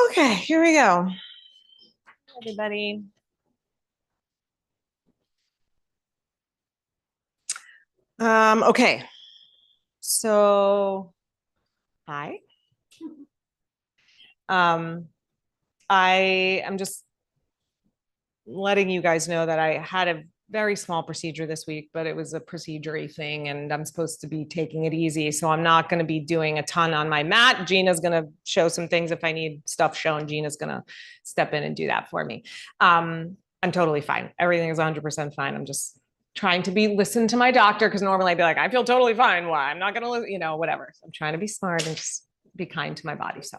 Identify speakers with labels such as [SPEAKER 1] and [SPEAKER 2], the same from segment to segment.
[SPEAKER 1] Okay, here we go. Everybody. Okay. Hi. Um, I am just letting you guys know that I had a very small procedure this week, but it was a procedure-y thing, and I'm supposed to be taking it easy. So I'm not going to be doing a ton on my mat. Gina's going to show some things. If I need stuff shown, Gina's going to step in and do that for me. I'm totally fine. Everything is 100% fine. I'm just trying to listen to my doctor, because normally I'd be like, I feel totally fine. Why? I'm not going to, whatever. So I'm trying to be smart and just be kind to my body. So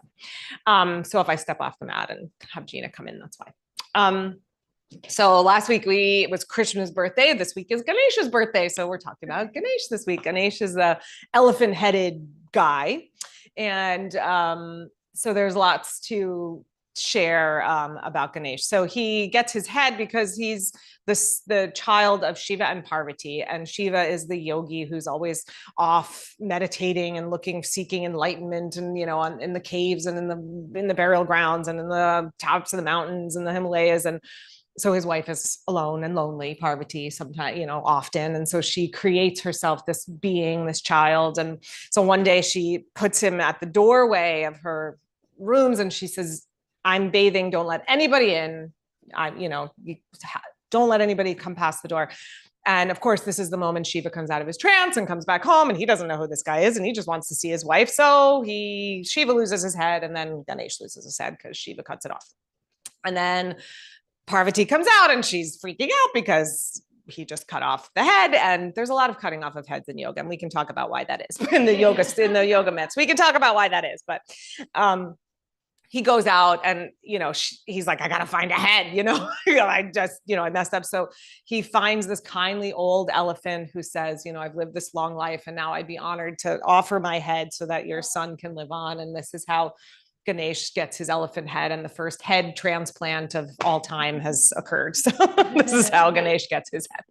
[SPEAKER 1] if I step off the mat and have Gina come in, that's why. So last week it was Krishna's birthday. This week is Ganesh's birthday. So we're talking about Ganesh this week. Ganesh is the elephant-headed guy. And so there's lots to share about Ganesh. So he gets his head because he's the child of Shiva and Parvati. And Shiva is the yogi who's always off meditating and seeking enlightenment, and in the caves and in the burial grounds and in the tops of the mountains and the Himalayas. And so his wife is alone and lonely, Parvati, sometimes, often. And so she creates herself this being, this child. And so one day she puts him at the doorway of her rooms and she says, I'm bathing, don't let anybody in. Don't let anybody come past the door. And of course, this is the moment Shiva comes out of his trance and comes back home, and he doesn't know who this guy is, and he just wants to see his wife. So Shiva loses his head, and then Ganesh loses his head because Shiva cuts it off. And then Parvati comes out and she's freaking out because he just cut off the head. And there's a lot of cutting off of heads in yoga, and we can talk about why that is in the yoga myths. We can talk about why that is, but he goes out and he's like, I gotta find a head. I messed up. So he finds this kindly old elephant who says, I've lived this long life, and now I'd be honored to offer my head so that your son can live on. And this is how Ganesh gets his elephant head, and the first head transplant of all time has occurred. So this is how Ganesh gets his head.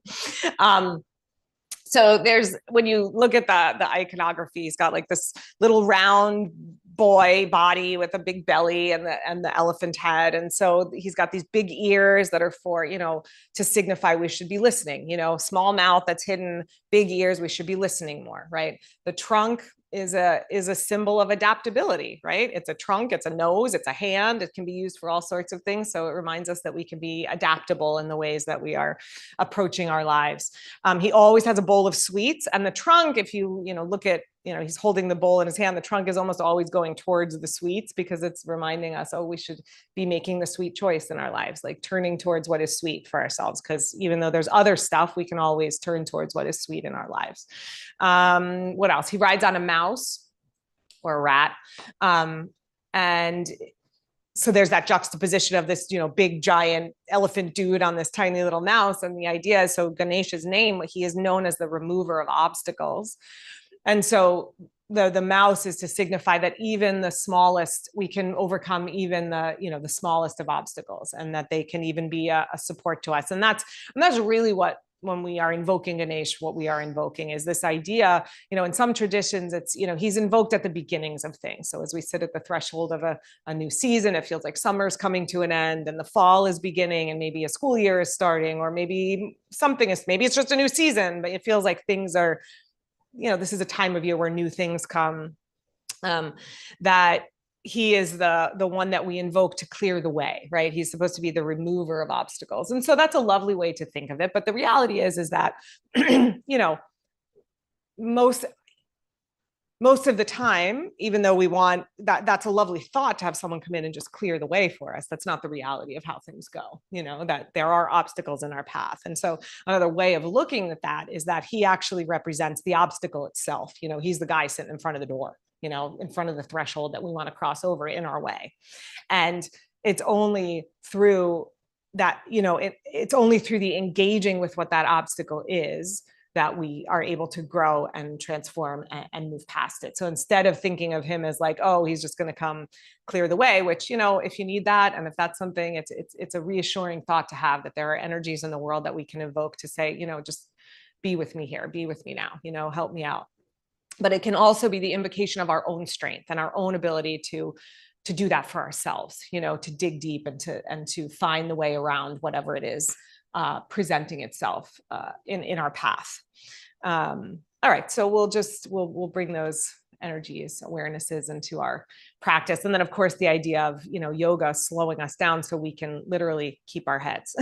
[SPEAKER 1] So when you look at the iconography, he's got like this little round boy body with a big belly and the elephant head. And so he's got these big ears that are for, to signify we should be listening, small mouth that's hidden, big ears, we should be listening more, right? The trunk is a symbol of adaptability, right? It's a trunk, it's a nose, it's a hand. It can be used for all sorts of things. So it reminds us that we can be adaptable in the ways that we are approaching our lives. He always has a bowl of sweets, and the trunk, if you look at, he's holding the bowl in his hand, the trunk is almost always going towards the sweets, because it's reminding us, we should be making the sweet choice in our lives, like turning towards what is sweet for ourselves. Because even though there's other stuff, we can always turn towards what is sweet in our lives. What else? He rides on a mouse or a rat. And so there's that juxtaposition of this, big giant elephant dude on this tiny little mouse. And the idea is, so Ganesh's name, he is known as the remover of obstacles. And so the mouse is to signify that even the smallest, we can overcome even the smallest of obstacles, and that they can even be a support to us. And that's really what, when we are invoking Ganesh, what we are invoking is this idea, in some traditions, it's, he's invoked at the beginnings of things. So as we sit at the threshold of a new season, it feels like summer's coming to an end and the fall is beginning, and maybe a school year is starting, or maybe maybe it's just a new season, but it feels like things are, this is a time of year where new things come, that he is the one that we invoke to clear the way, right? He's supposed to be the remover of obstacles. And so that's a lovely way to think of it. But the reality is that, most of the time, even though we want that's a lovely thought to have someone come in and just clear the way for us, that's not the reality of how things go, that there are obstacles in our path. And so another way of looking at that is that he actually represents the obstacle itself. He's the guy sitting in front of the door, in front of the threshold that we want to cross over in our way. And it's only through that, it's only through the engaging with what that obstacle is that we are able to grow and transform and move past it. So instead of thinking of him as like, he's just going to come clear the way, which, if you need that, and if that's something, it's a reassuring thought to have, that there are energies in the world that we can evoke to say, just be with me here, be with me now, help me out. But it can also be the invocation of our own strength and our own ability to to do that for ourselves, to dig deep and to find the way around whatever it is presenting itself in our path. All right, so we'll bring those energies, awarenesses into our practice. And then of course the idea of, yoga slowing us down so we can literally keep our heads.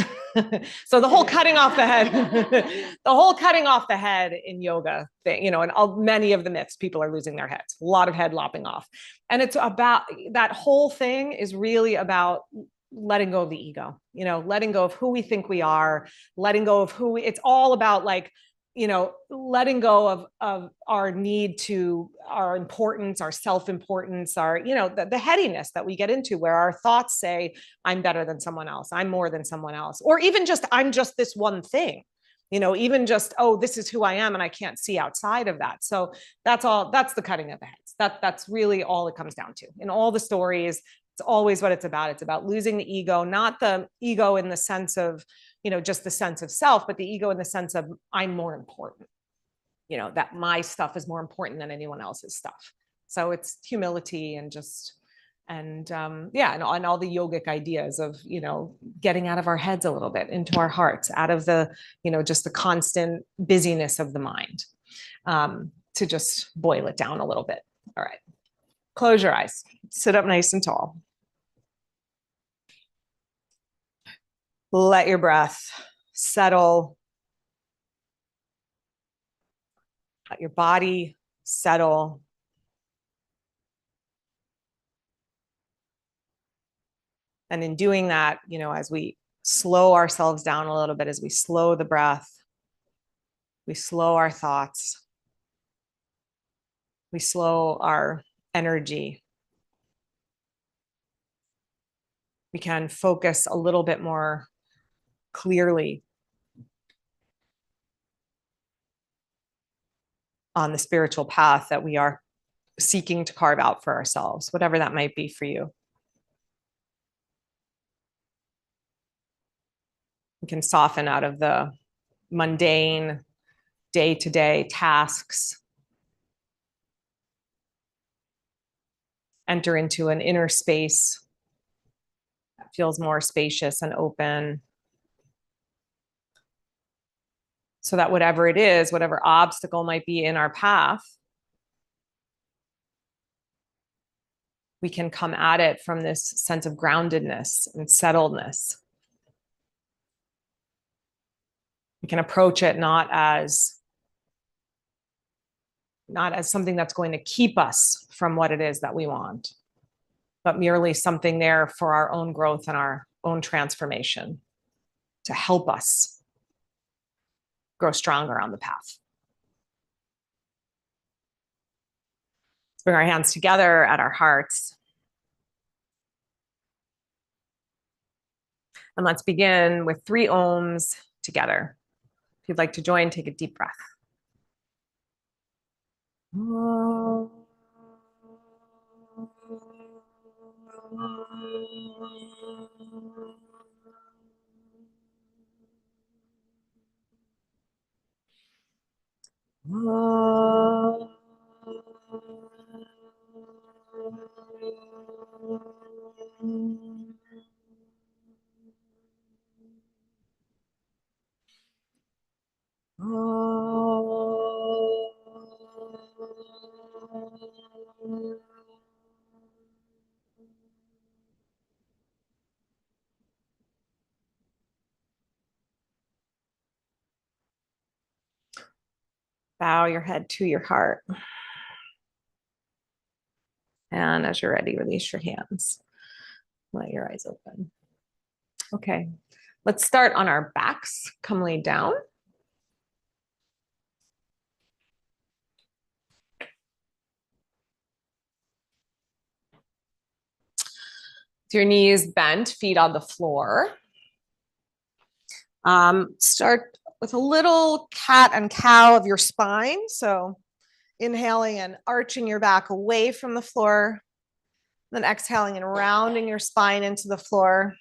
[SPEAKER 1] So the whole cutting off the head, the whole cutting off the head in yoga thing, and many of the myths, people are losing their heads, a lot of head lopping off. And it's about, that whole thing is really about letting go of the ego, letting go of who we think we are, letting go of it's all about like, letting go of our need to, our importance, our self-importance, our, the headiness that we get into where our thoughts say, I'm better than someone else, I'm more than someone else, or even just, I'm just this one thing, even just, oh, this is who I am and I can't see outside of that. So that's the cutting of the heads. That's really all it comes down to. In all the stories, it's always what it's about. It's about losing the ego, not the ego in the sense of, just the sense of self, but the ego in the sense of I'm more important, that my stuff is more important than anyone else's stuff. So it's humility and just, and all the yogic ideas of, getting out of our heads a little bit into our hearts, out of the, just the constant busyness of the mind, to just boil it down a little bit. All right. Close your eyes, sit up nice and tall. Let your breath settle. Let your body settle. And in doing that, as we slow ourselves down a little bit, as we slow the breath, we slow our thoughts, we slow our energy, we can focus a little bit more clearly on the spiritual path that we are seeking to carve out for ourselves, whatever that might be for you. We can soften out of the mundane day-to-day tasks, enter into an inner space that feels more spacious and open, so that whatever it is, whatever obstacle might be in our path, we can come at it from this sense of groundedness and settledness. We can approach it not as something that's going to keep us from what it is that we want, but merely something there for our own growth and our own transformation, to help us grow stronger on the path. Let's bring our hands together at our hearts. And let's begin with 3 ohms together. If you'd like to join, take a deep breath. Bow your head to your heart. And as you're ready, release your hands. Let your eyes open. Okay, let's start on our backs. Come lay down. With your knees bent, feet on the floor. Start with a little cat and cow of your spine. So inhaling and arching your back away from the floor, then exhaling and rounding your spine into the floor.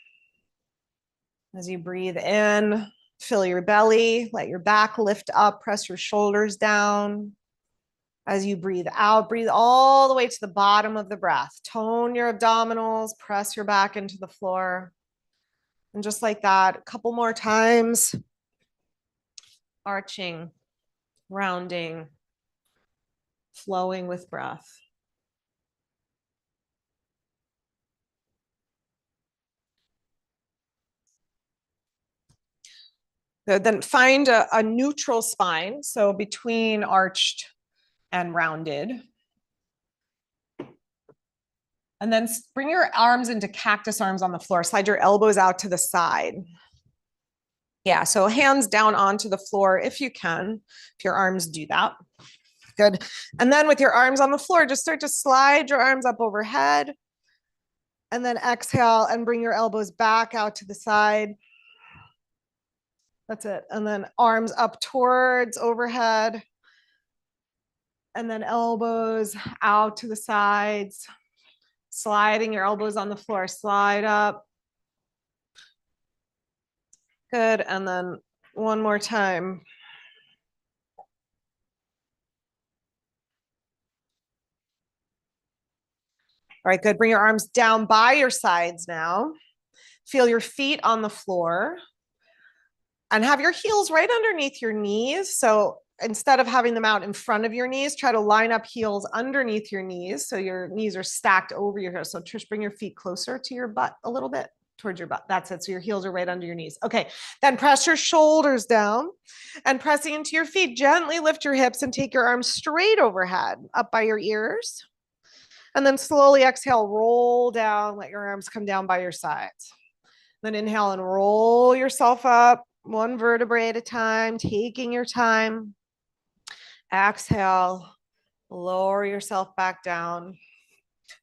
[SPEAKER 1] As you breathe in, fill your belly, let your back lift up, press your shoulders down. As you breathe out, breathe all the way to the bottom of the breath. Tone your abdominals, press your back into the floor. And just like that, a couple more times. Arching, rounding, flowing with breath. Good. Then find a neutral spine, so between arched and rounded. And then bring your arms into cactus arms on the floor. Slide your elbows out to the side. Yeah, so hands down onto the floor if you can, if your arms do that. Good. And then with your arms on the floor, just start to slide your arms up overhead. And then exhale and bring your elbows back out to the side. That's it. And then arms up towards overhead. And then elbows out to the sides. Sliding your elbows on the floor, slide up. Good, and then one more time. All right, good. Bring your arms down by your sides now. Feel your feet on the floor. And have your heels right underneath your knees. So instead of having them out in front of your knees, try to line up heels underneath your knees. So your knees are stacked over your heels. So Trish, bring your feet closer to your butt a little bit, towards your butt. That's it. So your heels are right under your knees. Okay. Then press your shoulders down and pressing into your feet, gently lift your hips and take your arms straight overhead up by your ears. And then slowly exhale, roll down, let your arms come down by your sides. Then inhale and roll yourself up, one vertebrae at a time, taking your time. Exhale, lower yourself back down.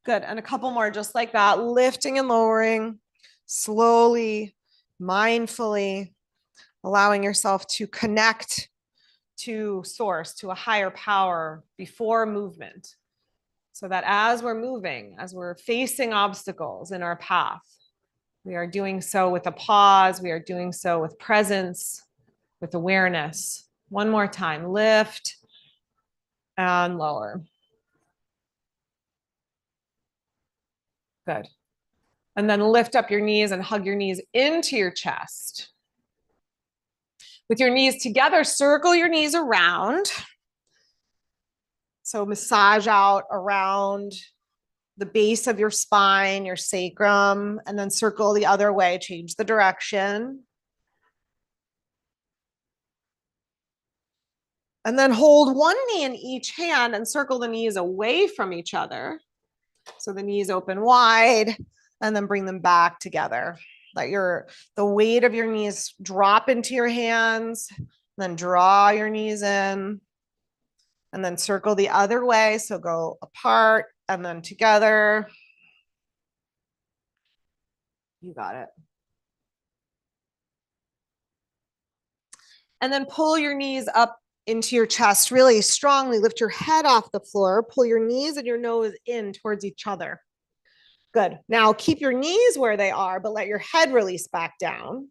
[SPEAKER 1] Good. And a couple more just like that, lifting and lowering slowly, mindfully, allowing yourself to connect to source, to a higher power before movement. So that as we're moving, as we're facing obstacles in our path, we are doing so with a pause. We are doing so with presence, with awareness. One more time, lift and lower. Good. And then lift up your knees and hug your knees into your chest. With your knees together, circle your knees around. So massage out around the base of your spine, your sacrum, and then circle the other way, change the direction. And then hold one knee in each hand and circle the knees away from each other. So the knees open wide and then bring them back together. Let the weight of your knees drop into your hands, then draw your knees in and then circle the other way. So go apart and then together. You got it. And then pull your knees up into your chest really strongly. Lift your head off the floor. Pull your knees and your nose in towards each other. Good. Now keep your knees where they are, but let your head release back down.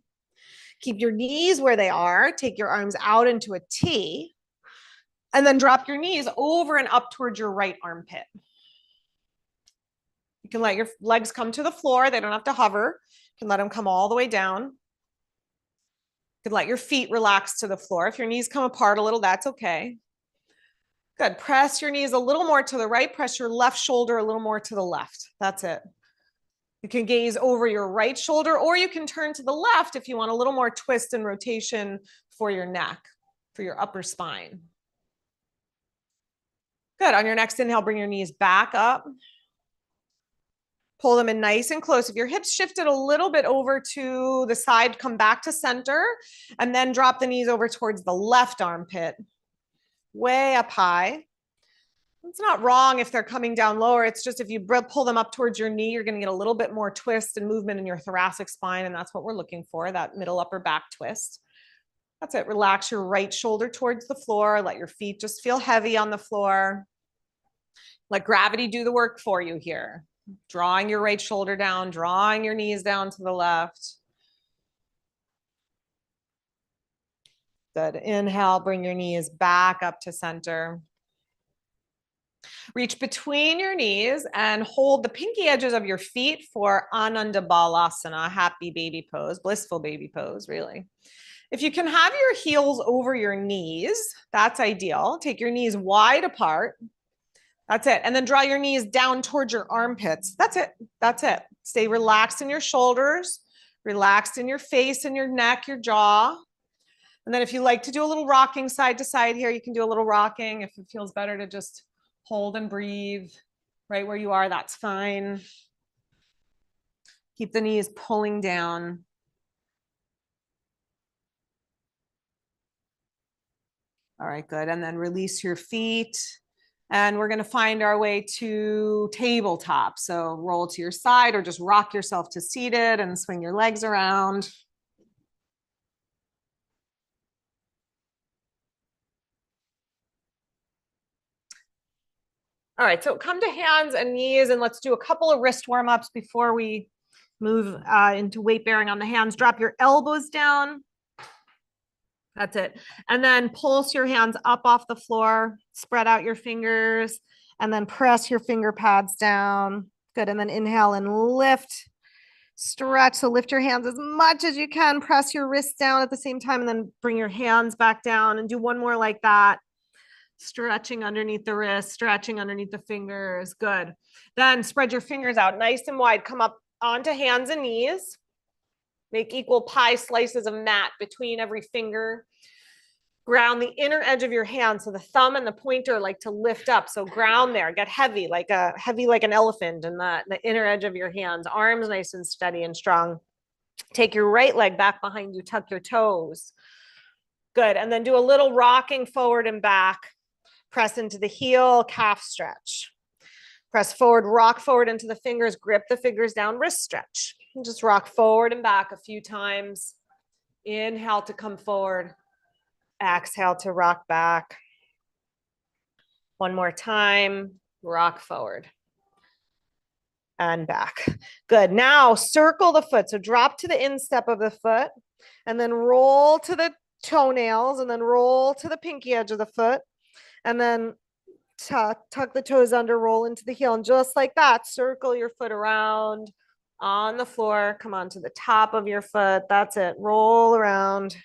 [SPEAKER 1] Keep your knees where they are. Take your arms out into a T. And then drop your knees over and up towards your right armpit. You can let your legs come to the floor. They don't have to hover. You can let them come all the way down. You can let your feet relax to the floor. If your knees come apart a little, that's okay. Good. Press your knees a little more to the right. Press your left shoulder a little more to the left. That's it. You can gaze over your right shoulder, or you can turn to the left if you want a little more twist and rotation for your neck, for your upper spine. Good. On your next inhale, bring your knees back up. Pull them in nice and close. If your hips shifted a little bit over to the side, come back to center, and then drop the knees over towards the left armpit, way up high. It's not wrong if they're coming down lower. It's just if you pull them up towards your knee, you're going to get a little bit more twist and movement in your thoracic spine, and that's what we're looking for, that middle upper back twist. That's it. Relax your right shoulder towards the floor. Let your feet just feel heavy on the floor. Let gravity do the work for you here. Drawing your right shoulder down, drawing your knees down to the left. Good. Inhale, bring your knees back up to center. Reach between your knees and hold the pinky edges of your feet for Ananda Balasana, happy baby pose, blissful baby pose, really. If you can have your heels over your knees, that's ideal. Take your knees wide apart. That's it. And then draw your knees down towards your armpits. That's it. That's it. Stay relaxed in your shoulders, relaxed in your face and your neck, your jaw. And then if you like to do a little rocking side to side here, you can do a little rocking. If it feels better to just hold and breathe right where you are, that's fine. Keep the knees pulling down. All right, good. And then release your feet. And we're going to find our way to tabletop. So roll to your side or just rock yourself to seated and swing your legs around. All right, so come to hands and knees, and let's do a couple of wrist warm-ups before we move into weight bearing on the hands. Drop your elbows down. That's it. And then pulse your hands up off the floor, spread out your fingers, and then press your finger pads down. Good. And then inhale and lift, stretch. So lift your hands as much as you can, press your wrists down at the same time, and then bring your hands back down and do one more like that. Stretching underneath the wrist, stretching underneath the fingers. Good. Then spread your fingers out nice and wide. Come up onto hands and knees. Make equal pie slices of mat between every finger. Ground the inner edge of your hand. So the thumb and the pointer like to lift up. So ground there, get heavy like an elephant in the inner edge of your hands. Arms nice and steady and strong. Take your right leg back behind you, tuck your toes. Good. And then do a little rocking forward and back. Press into the heel, calf stretch. Press forward, rock forward into the fingers, grip the fingers down, wrist stretch. And just rock forward and back a few times. Inhale to come forward. Exhale to rock back. One more time, rock forward and back. Good. Now circle the foot. So drop to the instep of the foot and then roll to the toenails and then roll to the pinky edge of the foot and then tuck the toes under, roll into the heel. And just like that, circle your foot around on the floor. Come on to the top of your foot. That's it. Roll around.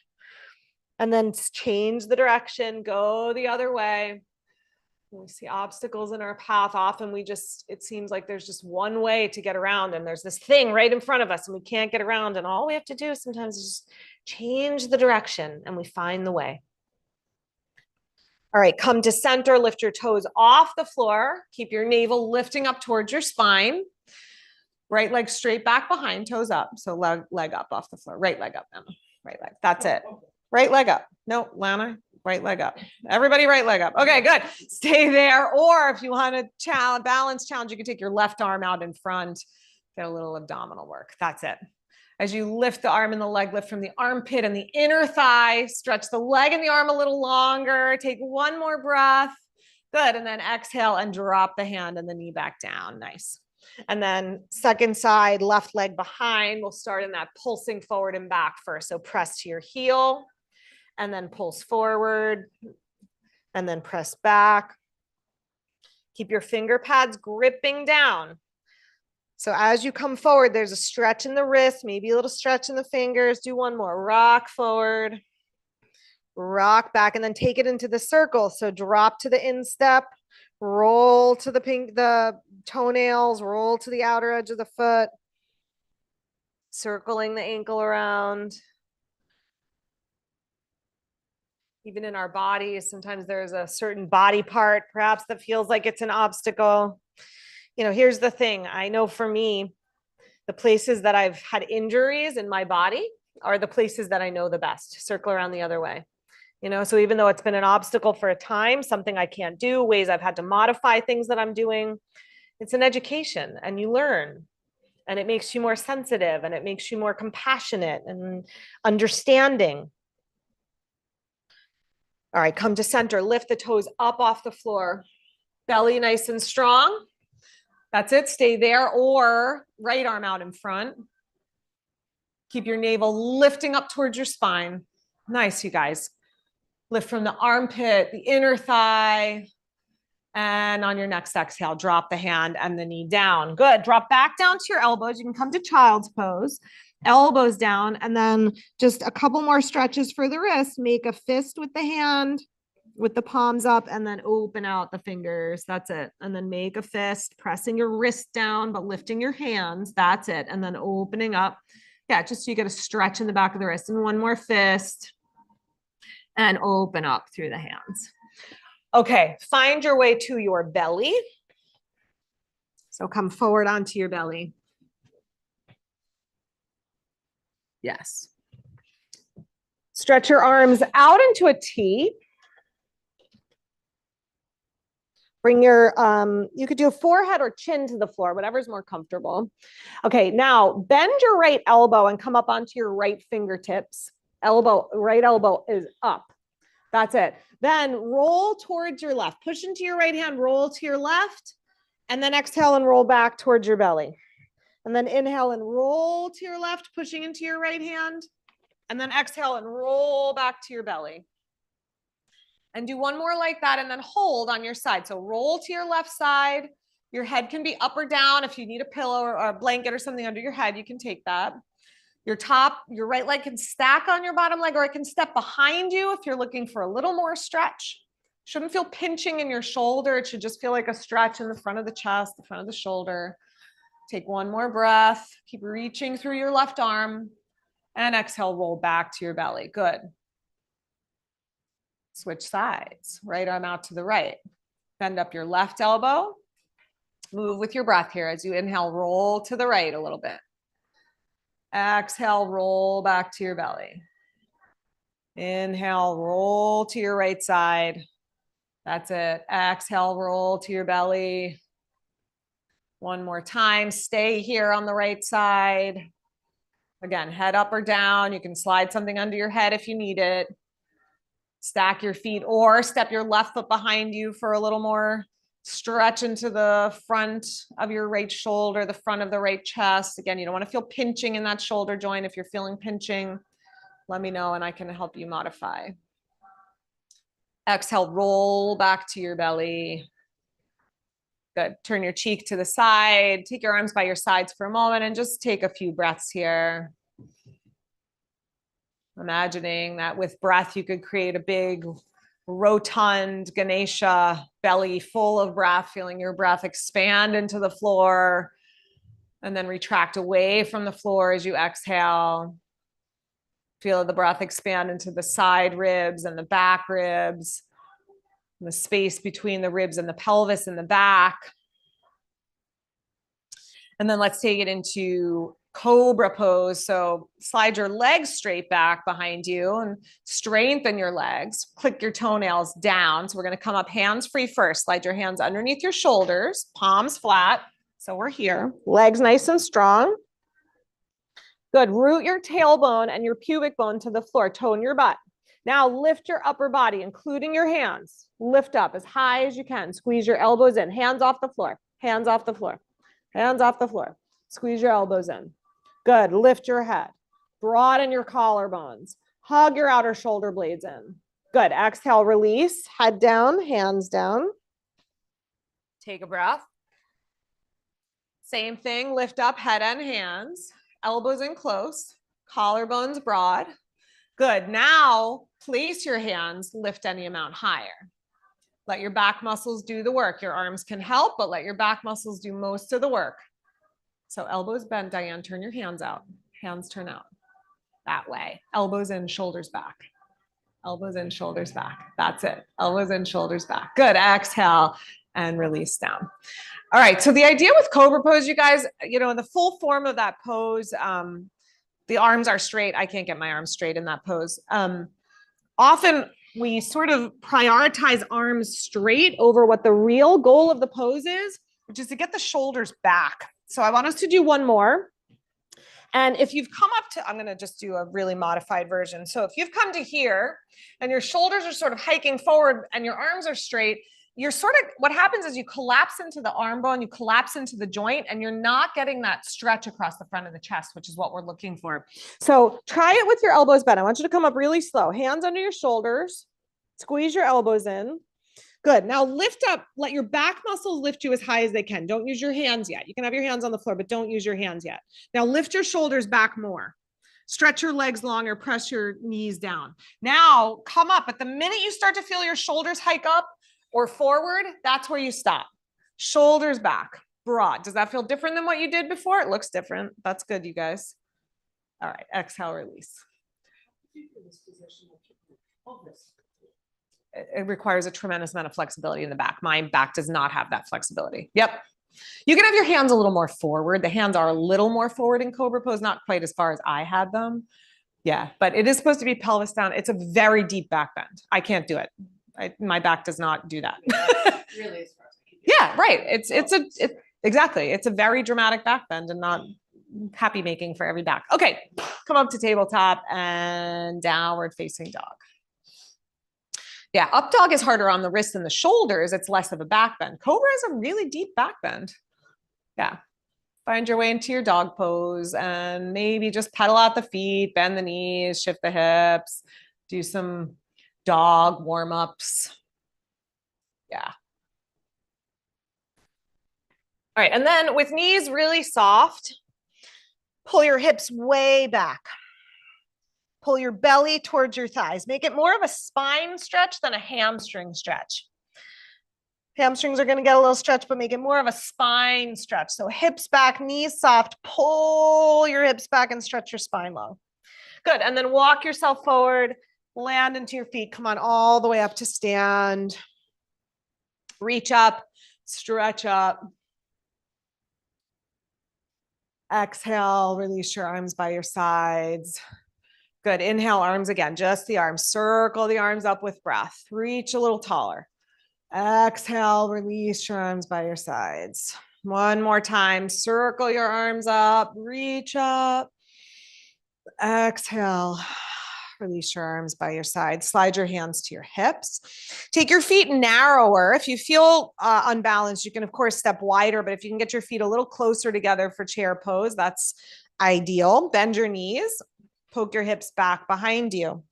[SPEAKER 1] And then change the direction, go the other way. When we see obstacles in our path, often it seems like there's just one way to get around and there's this thing right in front of us and we can't get around. And all we have to do sometimes is just change the direction and we find the way. All right, come to center, lift your toes off the floor. Keep your navel lifting up towards your spine. Right leg straight back behind, toes up. So leg up off the floor, right leg up, Emma. Right leg, that's it. Right leg up. No, Lana, right leg up. Everybody right leg up. Okay, good. Stay there. Or if you want a balance challenge, you can take your left arm out in front, get a little abdominal work. That's it. As you lift the arm and the leg, lift from the armpit and the inner thigh, stretch the leg and the arm a little longer. Take one more breath. Good. And then exhale and drop the hand and the knee back down. Nice. And then second side, left leg behind. We'll start in that pulsing forward and back first. So press to your heel and then pulse forward and then press back. Keep your finger pads gripping down. So as you come forward, there's a stretch in the wrist, maybe a little stretch in the fingers. Do one more. Rock forward, rock back, and then take it into the circle. So drop to the instep, roll to the toenails, roll to the outer edge of the foot, circling the ankle around. Even in our bodies, sometimes there's a certain body part, perhaps that feels like it's an obstacle. You know, here's the thing. I know for me, the places that I've had injuries in my body are the places that I know the best. Circle around the other way. You know, so even though it's been an obstacle for a time, something I can't do, ways I've had to modify things that I'm doing, it's an education and you learn. And it makes you more sensitive and it makes you more compassionate and understanding. All right, come to center, lift the toes up off the floor, belly nice and strong. That's it, stay there, or right arm out in front. Keep your navel lifting up towards your spine. Nice, you guys. Lift from the armpit, the inner thigh, And on your next exhale, drop the hand and the knee down. Good. Drop back down to your elbows. You can come to child's pose, elbows down, and then just a couple more stretches for the wrist. Make a fist with the hand, with the palms up, and then open out the fingers. That's it. And then make a fist, pressing your wrist down, but lifting your hands. That's it. And then opening up. Yeah, just so you get a stretch in the back of the wrist. And one more fist and open up through the hands. Okay, find your way to your belly. So come forward onto your belly. Yes. Stretch your arms out into a T. Bring your, you could do a forehead or chin to the floor, whatever's more comfortable. Okay, now bend your right elbow and come up onto your right fingertips. Right elbow is up. That's it. Then roll towards your left. Push into your right hand, roll to your left, and then exhale and roll back towards your belly. And then inhale and roll to your left, pushing into your right hand, and then exhale and roll back to your belly. And do one more like that, and then hold on your side. So roll to your left side. Your head can be up or down. If you need a pillow or a blanket or something under your head, you can take that. Your right leg can stack on your bottom leg, or it can step behind you if you're looking for a little more stretch. Shouldn't feel pinching in your shoulder. It should just feel like a stretch in the front of the chest, the front of the shoulder. Take one more breath. Keep reaching through your left arm, and exhale, roll back to your belly. Good. Switch sides. Right arm out to the right. Bend up your left elbow. Move with your breath here. As you inhale, roll to the right a little bit. Exhale, roll back to your belly. Inhale, roll to your right side. That's it. Exhale, roll to your belly. One more time. Stay here on the right side. Again, head up or down. You can slide something under your head if you need it. Stack your feet or step your left foot behind you for a little more stretch into the front of your right shoulder, the front of the right chest. Again, you don't want to feel pinching in that shoulder joint. If you're feeling pinching, let me know and I can help you modify. Exhale, roll back to your belly. Good. Turn your cheek to the side. Take your arms by your sides for a moment and just take a few breaths here. Imagining that with breath, you could create a big, rotund Ganesha belly full of breath, feeling your breath expand into the floor and then retract away from the floor as you exhale. Feel the breath expand into the side ribs and the back ribs, and the space between the ribs and the pelvis in the back. And then let's take it into cobra pose. So slide your legs straight back behind you and strengthen your legs. Click your toenails down. So we're going to come up hands free first. Slide your hands underneath your shoulders, palms flat. So we're here. Legs nice and strong. Good. Root your tailbone and your pubic bone to the floor. Tone your butt. Now lift your upper body, including your hands. Lift up as high as you can. Squeeze your elbows in. Hands off the floor. Hands off the floor. Hands off the floor. Squeeze your elbows in. Good. Lift your head. Broaden your collarbones. Hug your outer shoulder blades in. Good. Exhale, release. Head down, hands down. Take a breath. Same thing. Lift up, head and hands. Elbows in close. Collarbones broad. Good. Now place your hands, lift any amount higher. Let your back muscles do the work. Your arms can help, but let your back muscles do most of the work. So elbows bent, Diane, turn your hands out. Hands turn out. That way. Elbows in, shoulders back. Elbows in, shoulders back. That's it. Elbows in, shoulders back. Good. Exhale and release down. All right. So the idea with cobra pose, you guys, in the full form of that pose, the arms are straight. I can't get my arms straight in that pose. Often we sort of prioritize arms straight over what the real goal of the pose is, which is to get the shoulders back. So I want us to do one more. And if you've come up to, I'm going to just do a really modified version. So if you've come to here and your shoulders are sort of hiking forward and your arms are straight, you're sort of, what happens is you collapse into the arm bone, you collapse into the joint, and you're not getting that stretch across the front of the chest, which is what we're looking for. So try it with your elbows bent. I want you to come up really slow. Hands under your shoulders. Squeeze your elbows in. Good. Now lift up, let your back muscles lift you as high as they can. Don't use your hands yet. You can have your hands on the floor, but don't use your hands yet. Now lift your shoulders back more. Stretch your legs longer, press your knees down. Now come up. But the minute you start to feel your shoulders hike up or forward, that's where you stop. Shoulders back, broad. Does that feel different than what you did before? It looks different. That's good, you guys. All right, exhale, release. It requires a tremendous amount of flexibility in the back. My back does not have that flexibility. Yep. You can have your hands a little more forward. The hands are a little more forward in Cobra Pose, not quite as far as I had them. Yeah, but it is supposed to be pelvis down. It's a very deep back bend. I can't do it. My back does not do that.
[SPEAKER 2] Really?
[SPEAKER 1] Yeah, right. Exactly. It's a very dramatic back bend and not happy making for every back. Okay, come up to tabletop and downward facing dog. Yeah, up dog is harder on the wrists and the shoulders. It's less of a back bend. Cobra is a really deep back bend. Yeah. Find your way into your dog pose and maybe just pedal out the feet, bend the knees, shift the hips, do some dog warm-ups. Yeah. All right, and then with knees really soft, pull your hips way back. Pull your belly towards your thighs. Make it more of a spine stretch than a hamstring stretch. Hamstrings are going to get a little stretch, but make it more of a spine stretch. So hips back, knees soft, pull your hips back and stretch your spine long. Good. And then walk yourself forward, land into your feet. Come on all the way up to stand. Reach up, stretch up. Exhale, release your arms by your sides. Good. Inhale, arms again, just the arms. Circle the arms up with breath. Reach a little taller. Exhale, release your arms by your sides. One more time. Circle your arms up, reach up. Exhale, release your arms by your side. Slide your hands to your hips. Take your feet narrower. If you feel unbalanced, you can, of course, step wider, but if you can get your feet a little closer together for chair pose, that's ideal. Bend your knees. Poke your hips back behind you.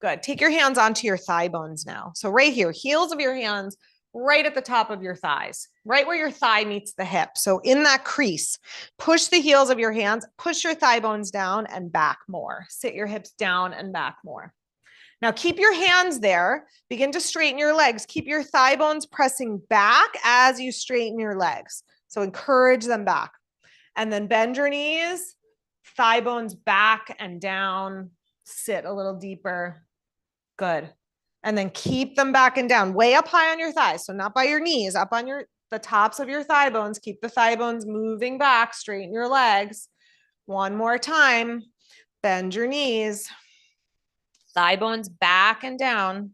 [SPEAKER 1] Good. Take your hands onto your thigh bones now. So right here, heels of your hands right at the top of your thighs, right where your thigh meets the hip. So in that crease, push the heels of your hands, push your thigh bones down and back more. Sit your hips down and back more. Now keep your hands there. Begin to straighten your legs. Keep your thigh bones pressing back as you straighten your legs. So encourage them back. And then bend your knees. Thigh bones back and down, sit a little deeper. Good. And then keep them back and down, way up high on your thighs. So not by your knees, up on the tops of your thigh bones. Keep the thigh bones moving back, straighten your legs. One more time, bend your knees. Thigh bones back and down.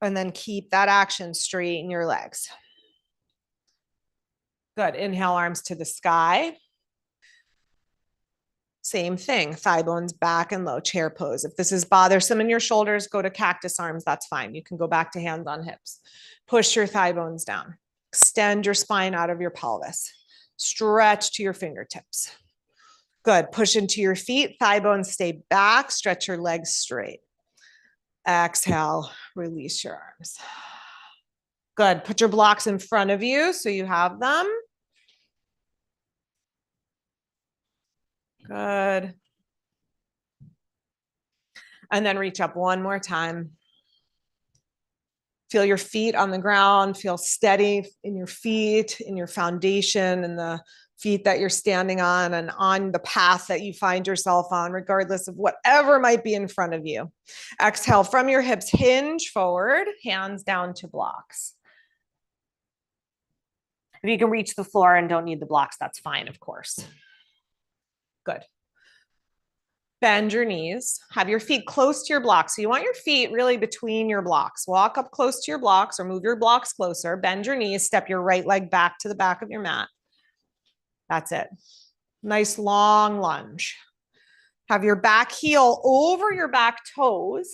[SPEAKER 1] And then keep that action, straighten your legs. Good. Inhale, arms to the sky. Same thing, thigh bones back and low, chair pose. If this is bothersome in your shoulders, go to cactus arms, that's fine. You can go back to hands on hips. Push your thigh bones down. Extend your spine out of your pelvis. Stretch to your fingertips. Good, push into your feet, thigh bones stay back, stretch your legs straight. Exhale, release your arms. Good, put your blocks in front of you so you have them. Good. And then reach up one more time. Feel your feet on the ground. Feel steady in your feet, in your foundation, and the feet that you're standing on and on the path that you find yourself on, regardless of whatever might be in front of you. Exhale from your hips, hinge forward, hands down to blocks. If you can reach the floor and don't need the blocks, that's fine, of course. Good. Bend your knees, have your feet close to your blocks. So you want your feet really between your blocks. Walk up close to your blocks or move your blocks closer. Bend your knees, step your right leg back to the back of your mat. That's it. Nice long lunge. Have your back heel over your back toes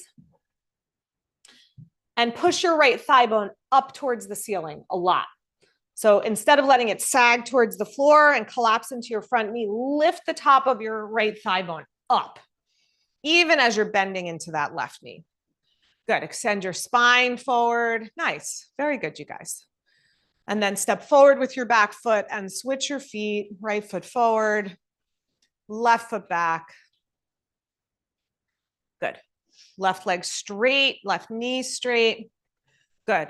[SPEAKER 1] and push your right thigh bone up towards the ceiling a lot. So instead of letting it sag towards the floor and collapse into your front knee, lift the top of your right thigh bone up, even as you're bending into that left knee. Good. Extend your spine forward. Nice. Very good, you guys. And then step forward with your back foot and switch your feet. Right foot forward, left foot back. Good. Left leg straight, left knee straight. Good.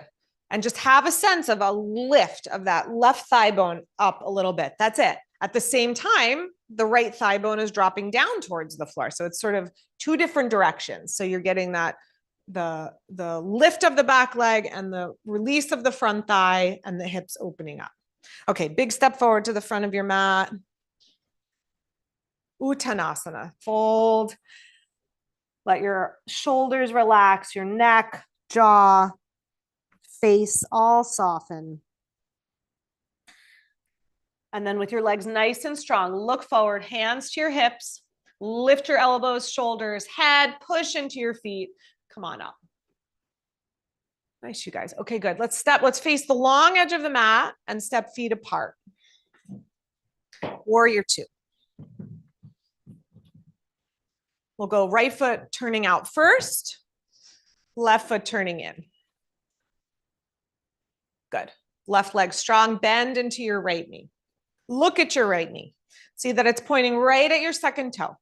[SPEAKER 1] And just have a sense of a lift of that left thigh bone up a little bit. That's it. At the same time, the right thigh bone is dropping down towards the floor. So it's sort of two different directions. So you're getting that the lift of the back leg and the release of the front thigh and the hips opening up. Okay, big step forward to the front of your mat. Uttanasana, fold. Let your shoulders relax, your neck, jaw, face all soften. And then with your legs nice and strong, look forward, hands to your hips, lift your elbows, shoulders, head, push into your feet. Come on up. Nice, you guys. Okay, good. Let's face the long edge of the mat and step feet apart. Warrior two. We'll go right foot turning out first, left foot turning in. Good. Left leg strong, bend into your right knee. Look at your right knee. See that it's pointing right at your second toe.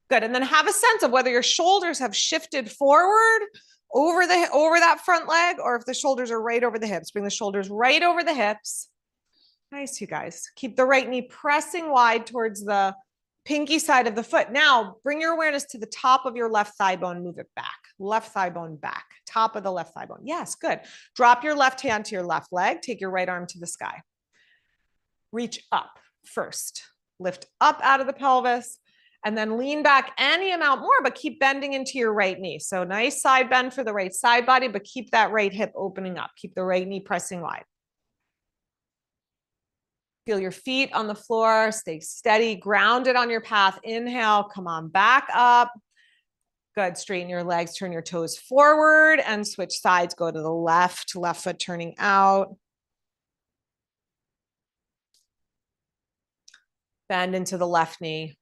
[SPEAKER 1] Good. And then have a sense of whether your shoulders have shifted forward over that front leg or if the shoulders are right over the hips. Bring the shoulders right over the hips. Nice, you guys. Keep the right knee pressing wide towards the pinky side of the foot. Now, bring your awareness to the top of your left thigh bone. Move it back. Left thigh bone back. Top of the left thigh bone. Yes, good. Drop your left hand to your left leg. Take your right arm to the sky. Reach up first. Lift up out of the pelvis and then lean back any amount more, but keep bending into your right knee. So nice side bend for the right side body, but keep that right hip opening up. Keep the right knee pressing wide. Feel your feet on the floor. Stay steady, grounded on your path. Inhale, come on back up. Good. Straighten your legs, turn your toes forward and switch sides. Go to the left foot turning out. Bend into the left knee.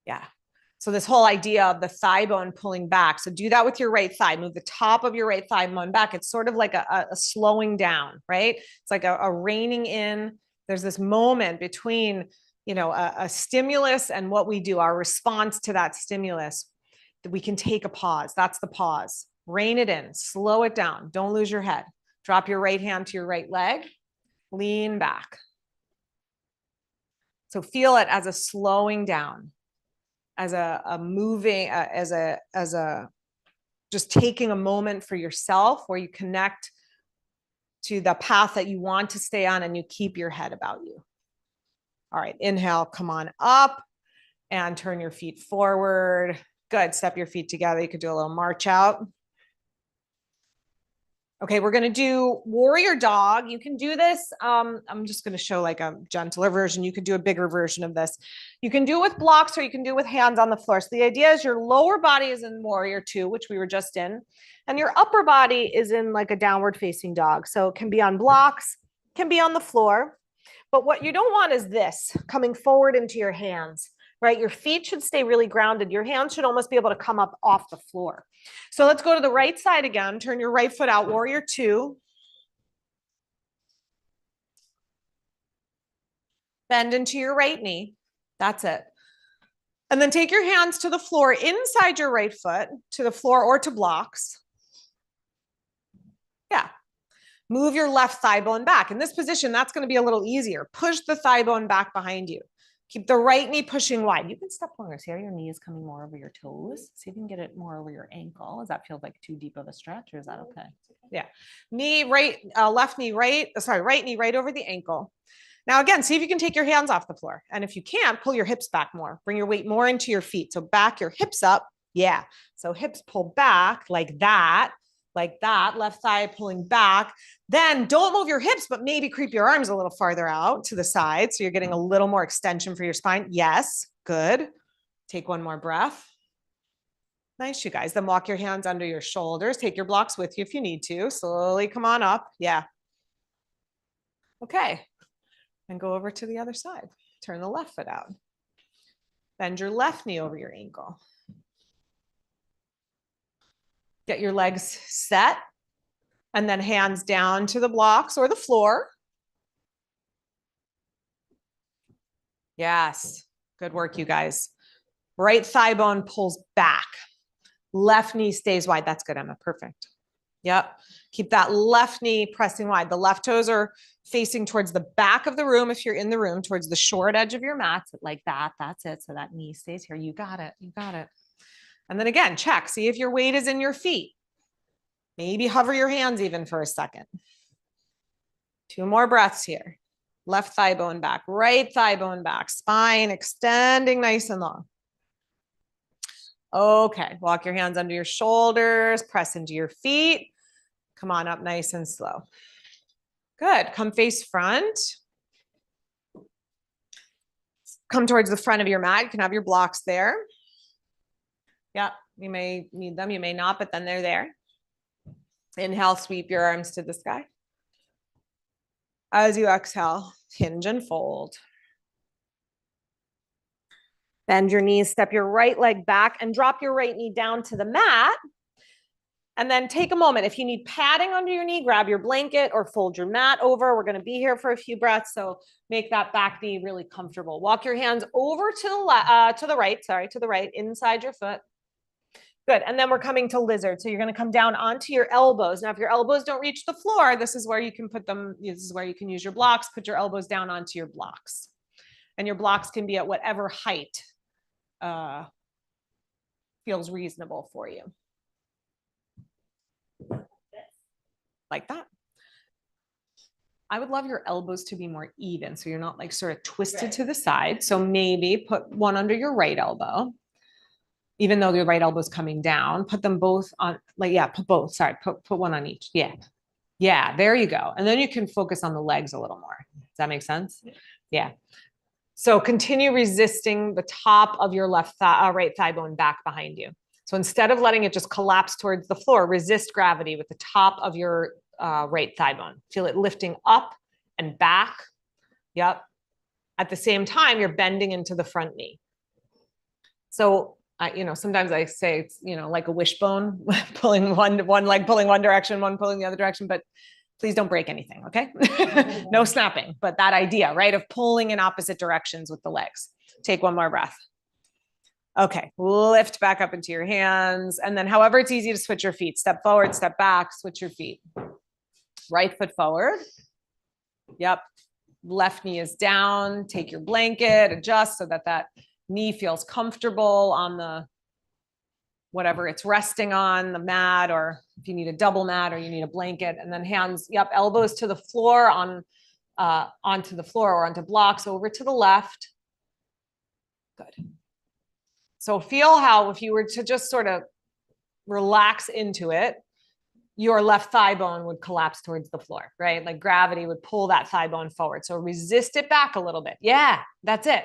[SPEAKER 1] Yeah. So this whole idea of the thigh bone pulling back. So do that with your right thigh. Move the top of your right thigh bone back. It's sort of like a slowing down, right? It's like a reining in. There's this moment between, a stimulus and what we do, our response to that stimulus, that we can take a pause. That's the pause. Rein it in, slow it down. Don't lose your head. Drop your right hand to your right leg. Lean back. So feel it as a slowing down, as a moving, as a just taking a moment for yourself where you connect to the path that you want to stay on and you keep your head about you. All right, inhale, come on up and turn your feet forward. Good, step your feet together. You could do a little march out. Okay, we're gonna do warrior dog. You can do this. I'm just gonna show like a gentler version. You could do a bigger version of this. You can do it with blocks or you can do it with hands on the floor. So the idea is your lower body is in warrior two, which we were just in, and your upper body is in like a downward facing dog. So it can be on blocks, can be on the floor. But what you don't want is this coming forward into your hands, right? Your feet should stay really grounded. Your hands should almost be able to come up off the floor. So let's go to the right side again. Turn your right foot out, warrior two. Bend into your right knee. That's it. And then take your hands to the floor inside your right foot, to the floor or to blocks. Yeah. Move your left thigh bone back. In this position, that's going to be a little easier. Push the thigh bone back behind you. Keep the right knee pushing wide. You can step longer. See how your knee is coming more over your toes? See if you can get it more over your ankle. Does that feel like too deep of a stretch or is that okay? Yeah. Knee right, left knee right, right knee right over the ankle. Now again, see if you can take your hands off the floor. And if you can't, pull your hips back more. Bring your weight more into your feet. So back your hips up. Yeah. So hips pull back like that. Left thigh pulling back. Then don't move your hips, but maybe creep your arms a little farther out to the side. So you're getting a little more extension for your spine. Yes, good. Take one more breath. Nice, you guys. Then walk your hands under your shoulders. Take your blocks with you if you need to. Slowly come on up. Yeah. Okay. And go over to the other side. Turn the left foot out. Bend your left knee over your ankle. Get your legs set and then hands down to the blocks or the floor. Yes, good work, you guys. Right thigh bone pulls back. Left knee stays wide. That's good, Emma. Perfect. Yep. Keep that left knee pressing wide. The left toes are facing towards the back of the room. If you're in the room, towards the short edge of your mat, like that. That's it. So that knee stays here. You got it. You got it. And then again, check. See if your weight is in your feet. Maybe hover your hands even for a second. 2 more breaths here. Left thigh bone back, right thigh bone back, spine extending nice and long. Okay, walk your hands under your shoulders, press into your feet. Come on up nice and slow. Good, come face front. Come towards the front of your mat. You can have your blocks there. Yeah, you may need them, you may not, but then they're there. Inhale, sweep your arms to the sky. As you exhale, hinge and fold. Bend your knees, step your right leg back and drop your right knee down to the mat. And then take a moment. If you need padding under your knee, grab your blanket or fold your mat over. We're going to be here for a few breaths, so make that back knee really comfortable. Walk your hands over to the right, inside your foot. Good. And then we're coming to lizard. So you're going to come down onto your elbows. Now, if your elbows don't reach the floor, this is where you can put them. This is where you can use your blocks. Put your elbows down onto your blocks. And your blocks can be at whatever height feels reasonable for you. Like that. I would love your elbows to be more even, so you're not like sort of twisted to the side. So maybe put one under your right elbow, even though your right elbow is coming down. Put them both on, like, yeah, put both. Sorry, put one on each. Yeah, there you go. And then you can focus on the legs a little more. Does that make sense? Yeah. So continue resisting the top of your right thigh bone back behind you. So instead of letting it just collapse towards the floor, resist gravity with the top of your right thigh bone. Feel it lifting up and back. Yep. At the same time, you're bending into the front knee. So, sometimes I say it's, like a wishbone, pulling one leg, pulling one direction, one pulling the other direction, but please don't break anything, okay? No snapping, but that idea, right, of pulling in opposite directions with the legs. Take one more breath. Okay, lift back up into your hands. And then however it's easy to switch your feet. Step forward, step back, switch your feet. Right foot forward. Yep. Left knee is down. Take your blanket, adjust so that that knee feels comfortable on the whatever it's resting on, the mat, or if you need a double mat or you need a blanket. And then hands, yep, elbows to the floor, onto the floor or onto blocks, over to the left. Good. So feel how if you were to just sort of relax into it, your left thigh bone would collapse towards the floor, right? Like gravity would pull that thigh bone forward. So resist it back a little bit. Yeah, that's it.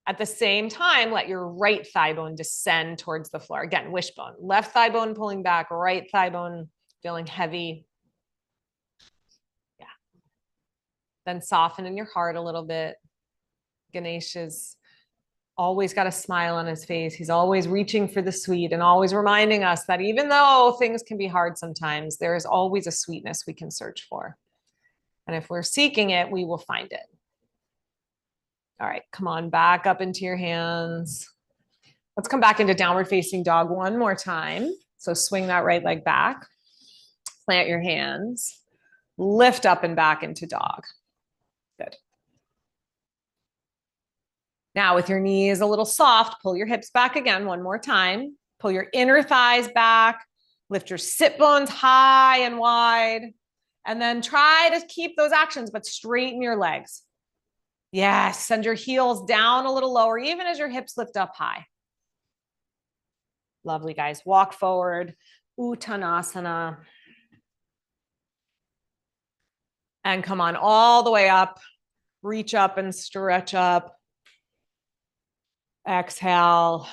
[SPEAKER 1] At the same time, let your right thigh bone descend towards the floor. Again, wishbone. Left thigh bone pulling back, right thigh bone feeling heavy. Yeah. Then soften in your heart a little bit. Ganesh is always got a smile on his face. He's always reaching for the sweet and always reminding us that even though things can be hard sometimes, there is always a sweetness we can search for. And if we're seeking it, we will find it. All right, come on back up into your hands. Let's come back into downward facing dog one more time. So swing that right leg back, plant your hands, lift up and back into dog. Good. Now with your knees a little soft, pull your hips back again one more time. Pull your inner thighs back, lift your sit bones high and wide, and then try to keep those actions, but straighten your legs. Yes, send your heels down a little lower, even as your hips lift up high. Lovely, guys. Walk forward, Uttanasana. And come on all the way up. Reach up and stretch up. Exhale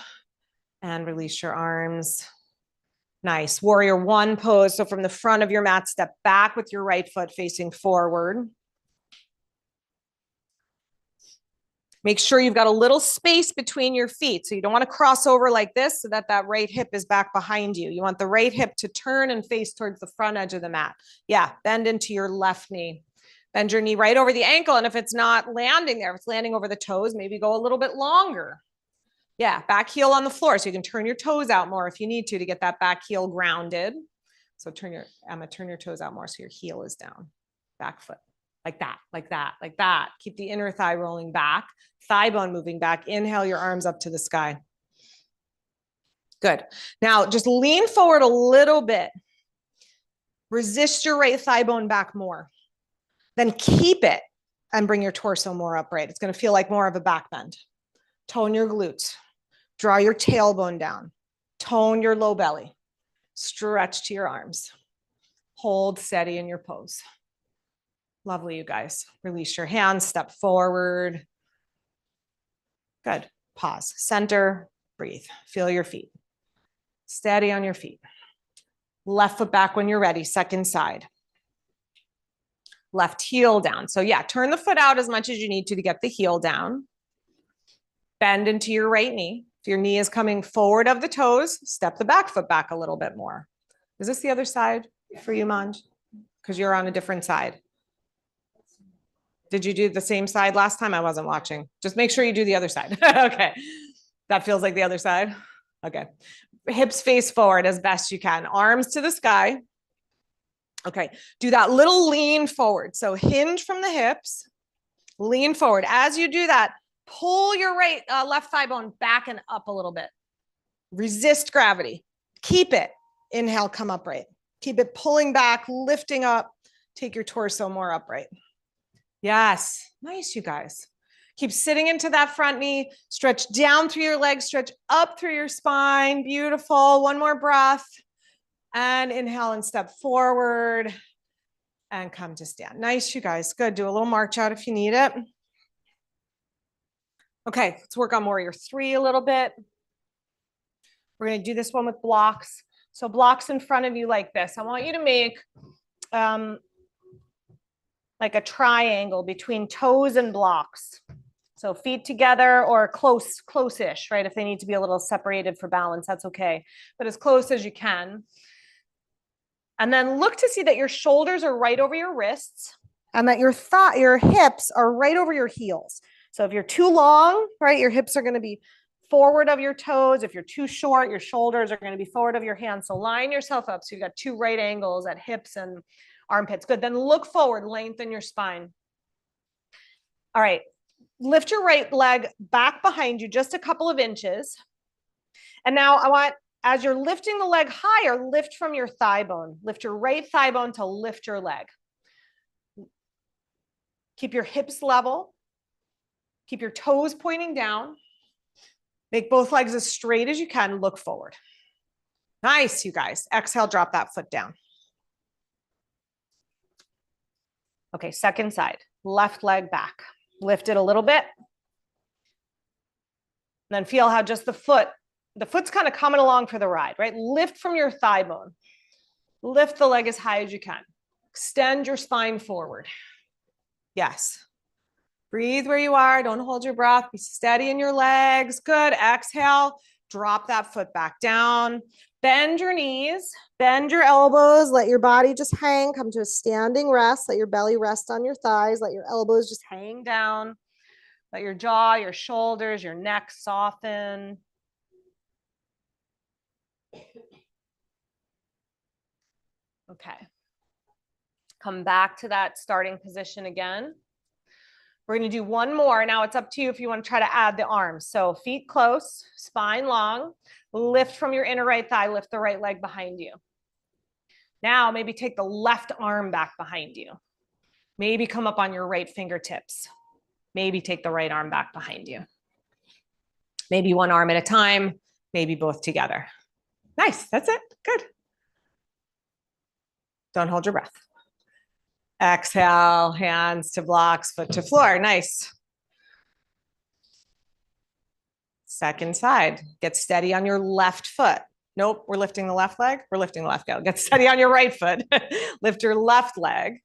[SPEAKER 1] and release your arms. Nice. Warrior one pose. So from the front of your mat, step back with your right foot facing forward. Make sure you've got a little space between your feet. So you don't want to cross over like this so that that right hip is back behind you. You want the right hip to turn and face towards the front edge of the mat. Yeah, bend into your left knee. Bend your knee right over the ankle. And if it's not landing there, if it's landing over the toes, maybe go a little bit longer. Yeah, back heel on the floor. So you can turn your toes out more if you need to get that back heel grounded. So Emma, turn your toes out more so your heel is down. Back foot. Like that, like that, like that. Keep the inner thigh rolling back, thigh bone moving back. Inhale your arms up to the sky. Good. Now just lean forward a little bit. Resist your right thigh bone back more. Then keep it and bring your torso more upright. It's going to feel like more of a back bend. Tone your glutes. Draw your tailbone down. Tone your low belly. Stretch to your arms. Hold steady in your pose. Lovely, you guys. Release your hands, step forward. Good. Pause. Center, breathe. Feel your feet. Steady on your feet. Left foot back when you're ready. Second side. Left heel down. So yeah, turn the foot out as much as you need to get the heel down. Bend into your right knee. If your knee is coming forward of the toes, step the back foot back a little bit more. Is this the other side for you, Manj? Because you're on a different side. Did you do the same side last time? I wasn't watching. Just make sure you do the other side. Okay. That feels like the other side. Okay. Hips face forward as best you can. Arms to the sky. Okay. Do that little lean forward. So hinge from the hips. Lean forward. As you do that, pull your left thigh bone back and up a little bit. Resist gravity. Keep it. Inhale, come upright. Keep it pulling back, lifting up. Take your torso more upright. Yes. Nice, you guys. Keep sitting into that front knee. Stretch down through your legs. Stretch up through your spine. Beautiful. One more breath. And inhale and step forward. And come to stand. Nice, you guys. Good. Do a little march out if you need it. Okay, let's work on warrior 3 a little bit. We're going to do this one with blocks. So blocks in front of you like this. I want you to make like a triangle between toes and blocks. So feet together or close-ish, right? If they need to be a little separated for balance, that's okay. But as close as you can. And then look to see that your shoulders are right over your wrists and that your hips are right over your heels. So if you're too long, right, your hips are going to be forward of your toes. If you're too short, your shoulders are going to be forward of your hands. So line yourself up. So you've got 2 right angles at hips and armpits. Good. Then look forward, lengthen your spine. All right. Lift your right leg back behind you just a couple of inches. And now I want, as you're lifting the leg higher, lift from your thigh bone. Lift your right thigh bone to lift your leg. Keep your hips level. Keep your toes pointing down. Make both legs as straight as you can. Look forward. Nice, you guys. Exhale, drop that foot down. Okay, second side. Left leg back. Lift it a little bit. And then feel how just the foot's kind of coming along for the ride, right? Lift from your thigh bone. Lift the leg as high as you can. Extend your spine forward. Yes. Breathe where you are. Don't hold your breath. Be steady in your legs. Good. Exhale. Drop that foot back down. Bend your knees. Bend your elbows. Let your body just hang. Come to a standing rest. Let your belly rest on your thighs. Let your elbows just hang down. Let your jaw, your shoulders, your neck soften. Okay. Come back to that starting position again. We're going to do one more. Now it's up to you if you want to try to add the arms. So feet close, spine long, lift from your inner right thigh, lift the right leg behind you. Now maybe take the left arm back behind you. Maybe come up on your right fingertips. Maybe take the right arm back behind you. Maybe one arm at a time, maybe both together. Nice, that's it, good. Don't hold your breath. Exhale, hands to blocks, foot to floor. Nice. Second side. Get steady on your left foot. Nope, we're lifting the left leg. We're lifting the left leg. Get steady on your right foot. Lift your left leg.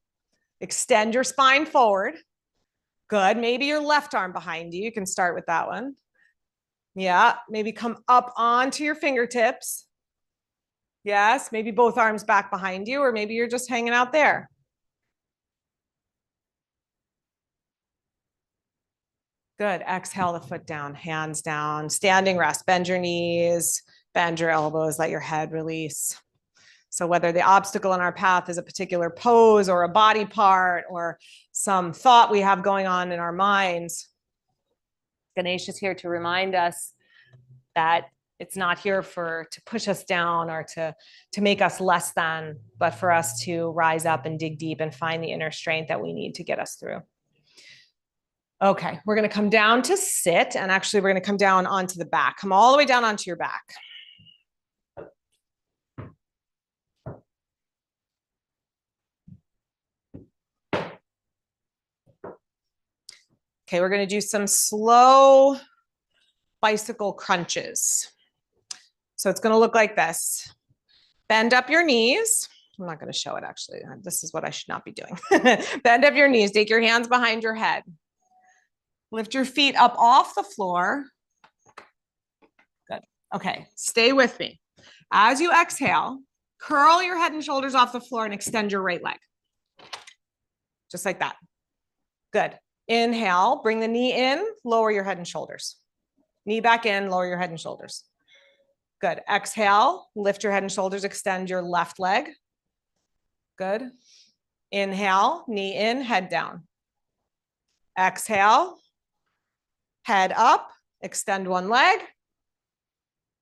[SPEAKER 1] Extend your spine forward. Good. Maybe your left arm behind you. You can start with that one. Yeah. Maybe come up onto your fingertips. Yes. Maybe both arms back behind you, or maybe you're just hanging out there. Good. Exhale the foot down, hands down, standing rest. Bend your knees, bend your elbows, let your head release. So whether the obstacle in our path is a particular pose or a body part or some thought we have going on in our minds, Ganesh is here to remind us that it's not here to push us down or to make us less than, but for us to rise up and dig deep and find the inner strength that we need to get us through. Okay, we're going to come down to sit, and actually we're going to come down onto the back. Come all the way down onto your back. Okay, we're going to do some slow bicycle crunches. So it's going to look like this. Bend up your knees. I'm not going to show it actually. This is what I should not be doing. Bend up your knees. Take your hands behind your head. Lift your feet up off the floor. Good. Okay, stay with me. As you exhale, curl your head and shoulders off the floor and extend your right leg. Just like that. Good. Inhale, bring the knee in, lower your head and shoulders. Knee back in, lower your head and shoulders. Good. Exhale, lift your head and shoulders, extend your left leg. Good. Inhale, knee in, head down. Exhale, head up, extend one leg.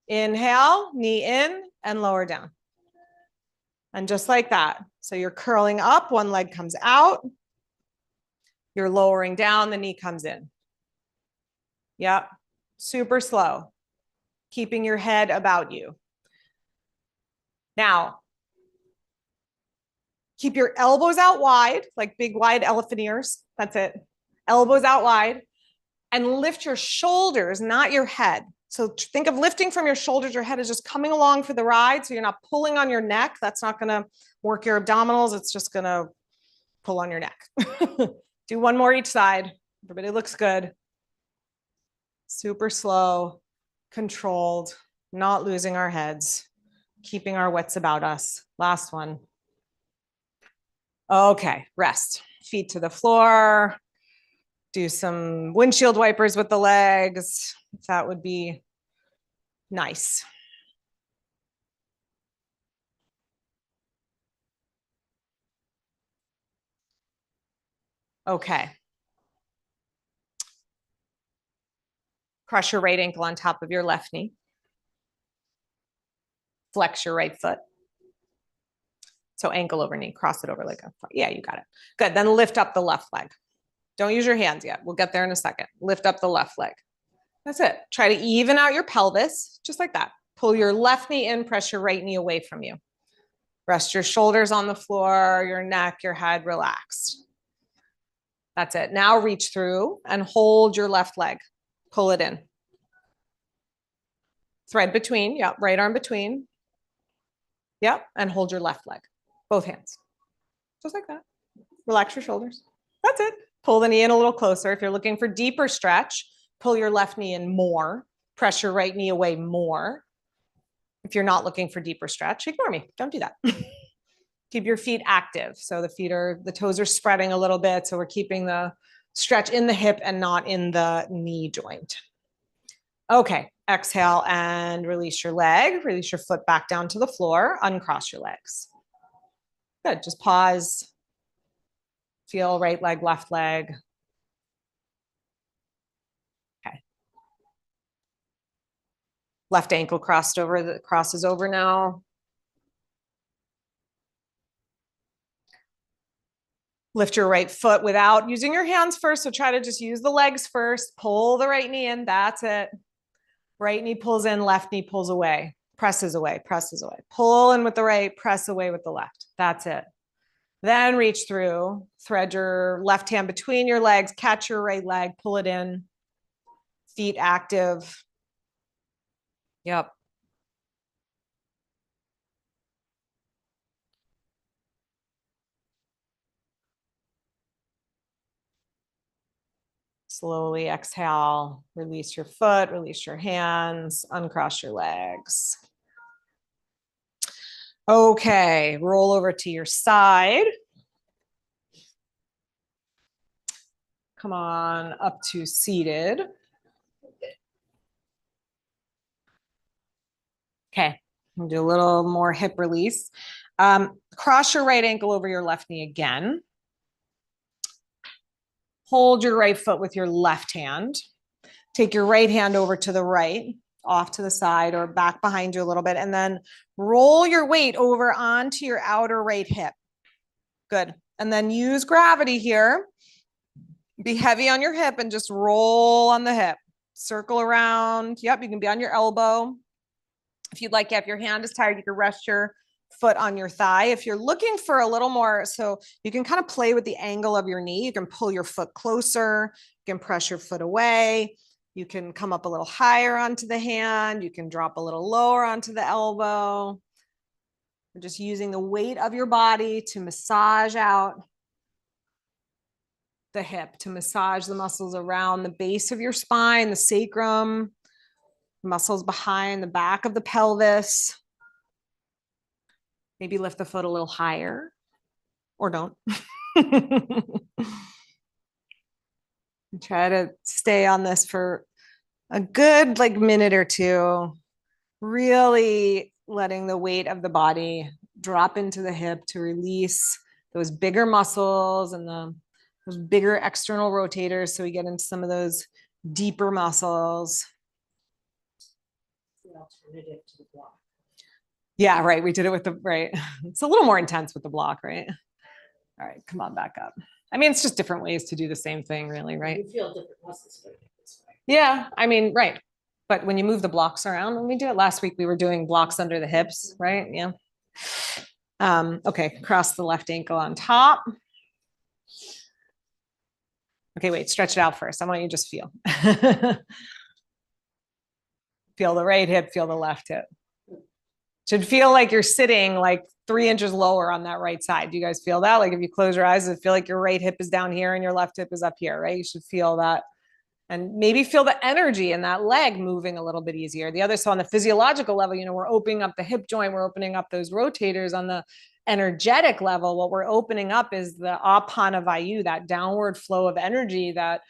[SPEAKER 1] Inhale, knee in, and lower down. And just like that. So you're curling up, one leg comes out. You're lowering down, the knee comes in. Yep. Super slow. Keeping your head about you. Now, keep your elbows out wide, like big wide elephant ears. That's it. Elbows out wide. And lift your shoulders, not your head. So think of lifting from your shoulders. Your head is just coming along for the ride. So you're not pulling on your neck. That's not going to work your abdominals. It's just going to pull on your neck. Do one more each side. Everybody looks good. Super slow, controlled, not losing our heads, keeping our wits about us. Last one. Okay, rest. Feet to the floor. Do some windshield wipers with the legs. If that would be nice. Okay. Cross your right ankle on top of your left knee. Flex your right foot. So ankle over knee, cross it over like a, yeah, you got it. Good, then lift up the left leg. Don't use your hands yet. We'll get there in a second. Lift up the left leg. That's it. Try to even out your pelvis, just like that. Pull your left knee in, press your right knee away from you. Rest your shoulders on the floor, your neck, your head relaxed. That's it. Now reach through and hold your left leg. Pull it in. Thread between, yep, right arm between. Yep, and hold your left leg. Both hands. Just like that. Relax your shoulders. That's it. Pull the knee in a little closer. If you're looking for deeper stretch, pull your left knee in more. Press your right knee away more. If you're not looking for deeper stretch, ignore me. Don't do that. Keep your feet active. So the toes are spreading a little bit. So we're keeping the stretch in the hip and not in the knee joint. Okay, exhale and release your leg. Release your foot back down to the floor. Uncross your legs. Good, just pause. Feel right leg, left leg. Okay. Left ankle crossed over, the crosses over now. Lift your right foot without using your hands first. So try to just use the legs first. Pull the right knee in. That's it. Right knee pulls in, left knee pulls away. Presses away, presses away. Pull in with the right, press away with the left. That's it. Then reach through, thread your left hand between your legs, catch your right leg, pull it in. Feet active. Yep. Slowly exhale, release your foot, release your hands, uncross your legs. Okay, roll over to your side. Come on up to seated. Okay, we'll do a little more hip release. Cross your right ankle over your left knee again. Hold your right foot with your left hand. Take your right hand over to the right, off to the side or back behind you a little bit, and then roll your weight over onto your outer right hip. Good. And then use gravity here. Be heavy on your hip and just roll on the hip. Circle around. Yep, you can be on your elbow. If you'd like, if your hand is tired, you can rest your foot on your thigh. If you're looking for a little more, so you can kind of play with the angle of your knee. You can pull your foot closer. You can press your foot away. You can come up a little higher onto the hand. You can drop a little lower onto the elbow. You're just using the weight of your body to massage out the hip, to massage the muscles around the base of your spine, the sacrum, muscles behind the back of the pelvis. Maybe lift the foot a little higher or don't. Try to stay on this for a good minute or two, really letting the weight of the body drop into the hip to release those bigger muscles and those bigger external rotators, so we get into some of those deeper muscles.
[SPEAKER 2] The alternative to the block.
[SPEAKER 1] Yeah, right. We did it with the right. It's a little more intense with the block, right? All right, come on back up. I mean, it's just different ways to do the same thing, really, right?
[SPEAKER 2] You feel different muscles this way.
[SPEAKER 1] Yeah, I mean, right. But when you move the blocks around, when we do it last week, we were doing blocks under the hips, right? Yeah. Okay, cross the left ankle on top. Okay, wait, stretch it out first. I want you to just feel. Feel the right hip, feel the left hip. Should feel like you're sitting 3 inches lower on that right side. Do you guys feel that? Like if you close your eyes, it feel like your right hip is down here and your left hip is up here, right? You should feel that. And maybe feel the energy in that leg moving a little bit easier. The other, so on the physiological level, we're opening up the hip joint, we're opening up those rotators. On the energetic level, what we're opening up is the apana vayu, that downward flow of energy that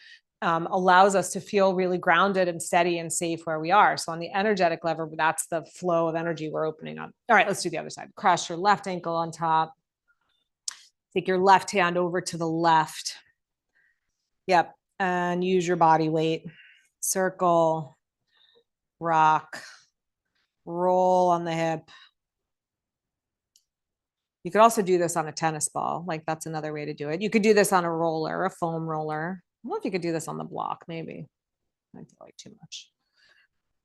[SPEAKER 1] allows us to feel really grounded and steady and safe where we are. So on the energetic level, that's the flow of energy we're opening up. All right, let's do the other side. Cross your left ankle on top. Take your left hand over to the left. Yep. And use your body weight. Circle, rock, roll on the hip. You could also do this on a tennis ball. That's another way to do it. You could do this on a roller, a foam roller. I don't know if you could do this on the block, maybe. I feel like too much.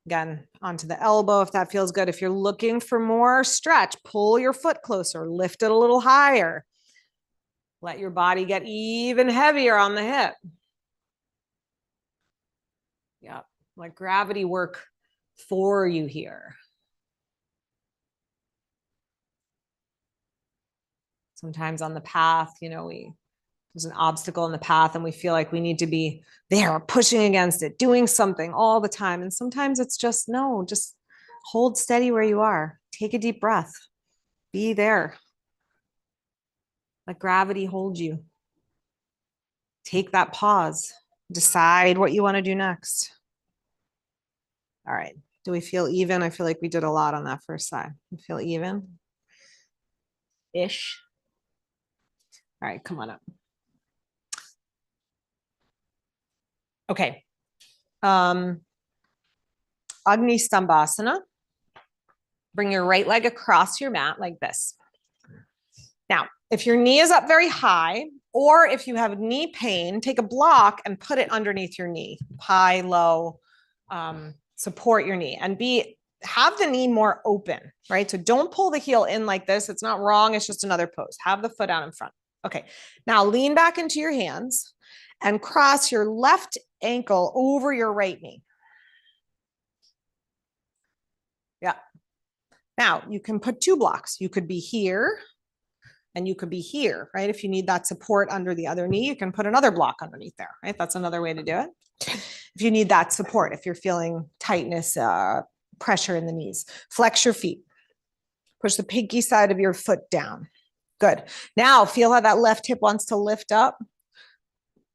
[SPEAKER 1] Again, onto the elbow if that feels good. If you're looking for more stretch, pull your foot closer, lift it a little higher. Let your body get even heavier on the hip. Yeah, let gravity work for you here. Sometimes on the path, there's an obstacle in the path and we feel like we need to be there, pushing against it, doing something all the time. And sometimes it's just, no, just hold steady where you are. Take a deep breath. Be there. Let gravity hold you. Take that pause. Decide what you want to do next. All right. Do we feel even? I feel like we did a lot on that first side. You feel even? Ish. All right, come on up. Okay. Agni Stambhasana. Bring your right leg across your mat like this. Now, if your knee is up very high, or if you have knee pain, take a block and put it underneath your knee, high, low, support your knee, and have the knee more open, right? So don't pull the heel in like this. It's not wrong. It's just another pose. Have the foot out in front. Okay. Now lean back into your hands and cross your left ankle over your right knee. Yeah. Now you can put 2 blocks. You could be here And you could be here, right? If you need that support under the other knee, you can put another block underneath there, right? That's another way to do it. If you need that support, if you're feeling tightness, pressure in the knees, flex your feet. Push the pinky side of your foot down. Good. Now feel how that left hip wants to lift up.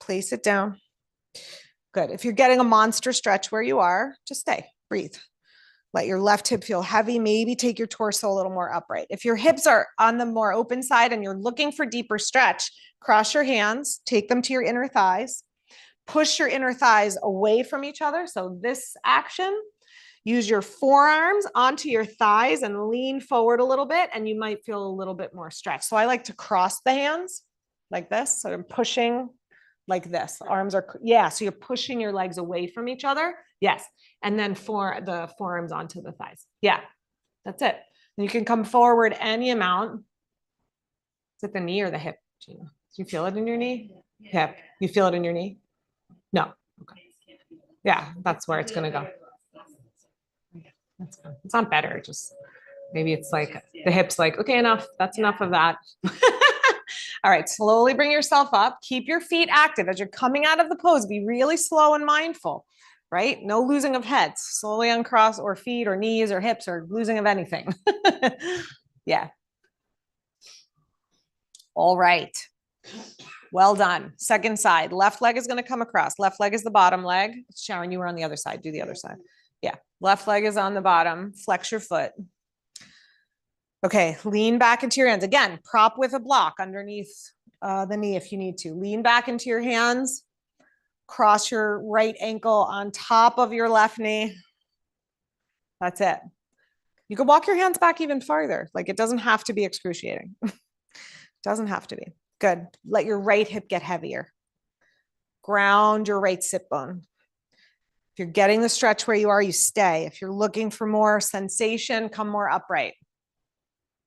[SPEAKER 1] Place it down. Good. If you're getting a monster stretch where you are, just stay, breathe. Let your left hip feel heavy. Maybe take your torso a little more upright. If your hips are on the more open side and you're looking for deeper stretch, cross your hands, take them to your inner thighs, push your inner thighs away from each other. So this action, use your forearms onto your thighs and lean forward a little bit, and you might feel a little bit more stretch. So I like to cross the hands like this. So I'm pushing like this. The arms are, yeah. So you're pushing your legs away from each other. Yes. And then for the forearms onto the thighs. Yeah, that's it. And you can come forward any amount. Is it the knee or the hip, Gina? Do you feel it in your knee? Hip. You feel it in your knee? No. Okay. Yeah, that's where it's going to go. That's good. It's not better. Just maybe it's like the hips like, okay, enough. That's enough of that. All right, slowly bring yourself up. Keep your feet active as you're coming out of the pose. Be really slow and mindful, right? No losing of heads. Slowly uncross or feet or knees or hips or losing of anything. Yeah. All right. Well done. Second side. Left leg is going to come across. Left leg is the bottom leg. Sharon, you were on the other side. Do the other side. Yeah. Left leg is on the bottom. Flex your foot. Okay, lean back into your hands. Again, prop with a block underneath the knee if you need to. Lean back into your hands. Cross your right ankle on top of your left knee. That's it. You can walk your hands back even farther. Like it doesn't have to be excruciating. Doesn't have to be. Good. Let your right hip get heavier. Ground your right sit bone. If you're getting the stretch where you are, you stay. If you're looking for more sensation, come more upright.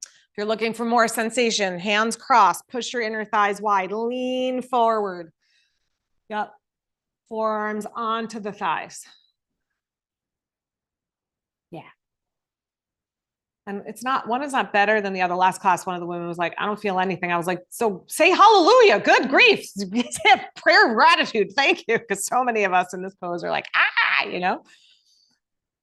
[SPEAKER 1] If you're looking for more sensation, hands crossed, push your inner thighs wide, lean forward. Yep. Forearms onto the thighs. Yeah. And it's not, one is not better than the other. Last class, one of the women was like, I don't feel anything. I was like, so say hallelujah, good grief. Prayer of gratitude. Thank you. Because so many of us in this pose are like, you know?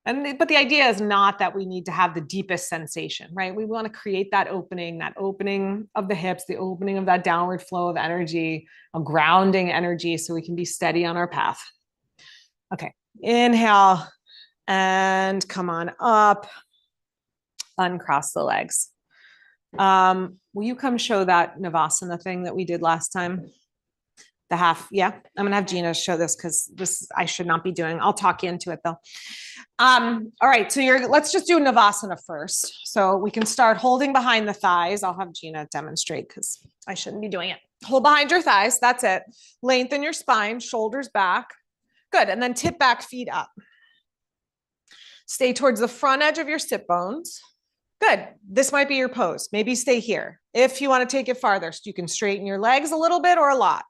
[SPEAKER 1] But the idea is not that we need to have the deepest sensation, right? We want to create that opening of the hips, the opening of that downward flow of energy, a grounding energy so we can be steady on our path. Okay, inhale and come on up, uncross the legs. Will you come show that Navasana thing that we did last time? The half, yeah. I'm gonna have Gina show this because this I should not be doing. I'll talk you into it though. All right, so let's just do Navasana first. So we can start holding behind the thighs. I'll have Gina demonstrate because I shouldn't be doing it. Hold behind your thighs, that's it. Lengthen your spine, shoulders back. Good, and then tip back, feet up. Stay towards the front edge of your sit bones. Good, this might be your pose. Maybe stay here. If you want to take it farther, so you can straighten your legs a little bit or a lot.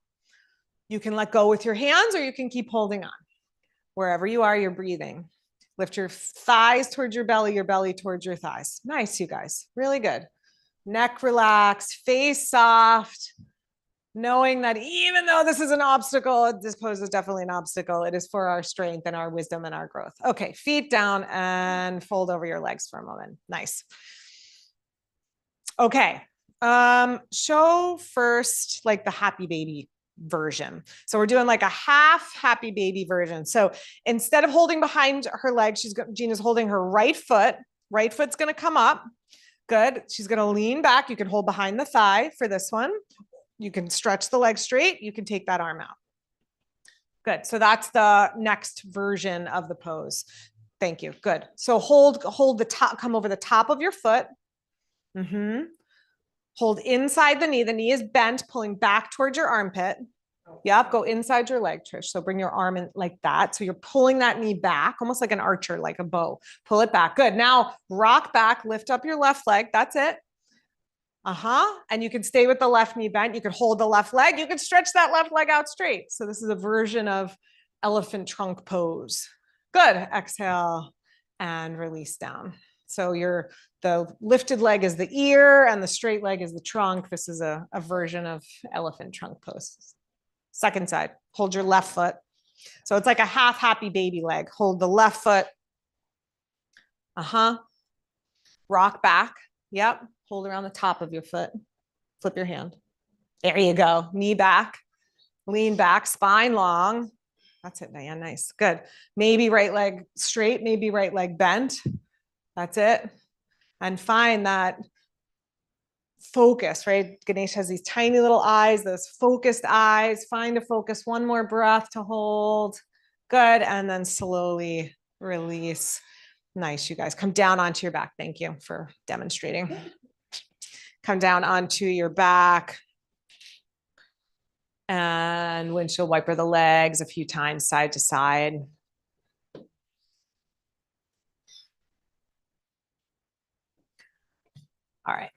[SPEAKER 1] You can let go with your hands or you can keep holding on. Wherever you are, you're breathing. Lift your thighs towards your belly towards your thighs. Nice, you guys. Really good. Neck relaxed, face soft. Knowing that even though this is an obstacle, this pose is definitely an obstacle. It is for our strength and our wisdom and our growth. Okay, feet down and fold over your legs for a moment. Nice. Okay, show first like the happy baby version. So we're doing like a half happy baby version. So instead of holding behind her leg, Gina's holding her right foot. Right foot's going to come up. Good. She's going to lean back. You can hold behind the thigh for this one. You can stretch the leg straight. You can take that arm out. Good. So that's the next version of the pose. Thank you. Good. So hold the top, come over the top of your foot. Hold inside the knee. The knee is bent, pulling back towards your armpit. Yep, go inside your leg, Trish. So bring your arm in like that. So you're pulling that knee back, almost like an archer, like a bow. Pull it back. Good. Now rock back, lift up your left leg. That's it. And you can stay with the left knee bent. You can hold the left leg. You can stretch that left leg out straight. So this is a version of elephant trunk pose. Good. Exhale and release down. So the lifted leg is the ear and the straight leg is the trunk. This is a version of elephant trunk pose. Second side, hold your left foot. So it's like a half happy baby leg. Hold the left foot. Rock back. Yep. Hold around the top of your foot. Flip your hand. There you go. Knee back. Lean back, spine long. That's it, Diane. Nice. Good. Maybe right leg straight, maybe right leg bent. That's it. And find that focus, right? Ganesh has these tiny little eyes, those focused eyes. Find a focus. One more breath to hold. Good. And then slowly release. Nice, you guys. Come down onto your back. Thank you for demonstrating. Come down onto your back. And windshield wiper the legs a few times side to side. All right.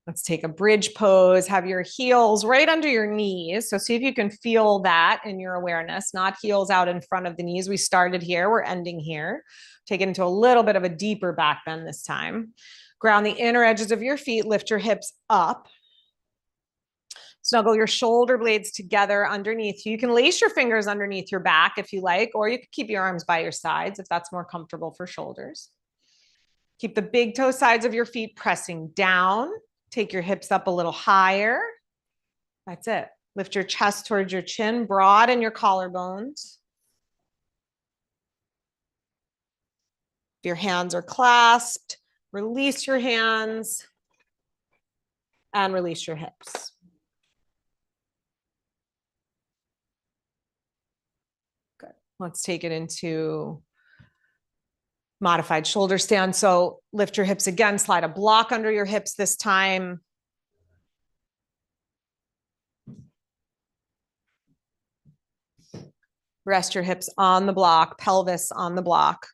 [SPEAKER 1] Let's take a bridge pose. Have your heels right under your knees. So see if you can feel that in your awareness, not heels out in front of the knees. We started here, we're ending here. Take it into a little bit of a deeper back bend this time. Ground the inner edges of your feet, lift your hips up. Snuggle your shoulder blades together underneath you. You can lace your fingers underneath your back if you like, or you can keep your arms by your sides if that's more comfortable for shoulders. Keep the big toe sides of your feet pressing down. Take your hips up a little higher. That's it. Lift your chest towards your chin, broaden your collarbones. If your hands are clasped, release your hands and release your hips. Good. Let's take it into modified shoulder stand. So lift your hips again, slide a block under your hips this time. Rest your hips on the block, pelvis on the block.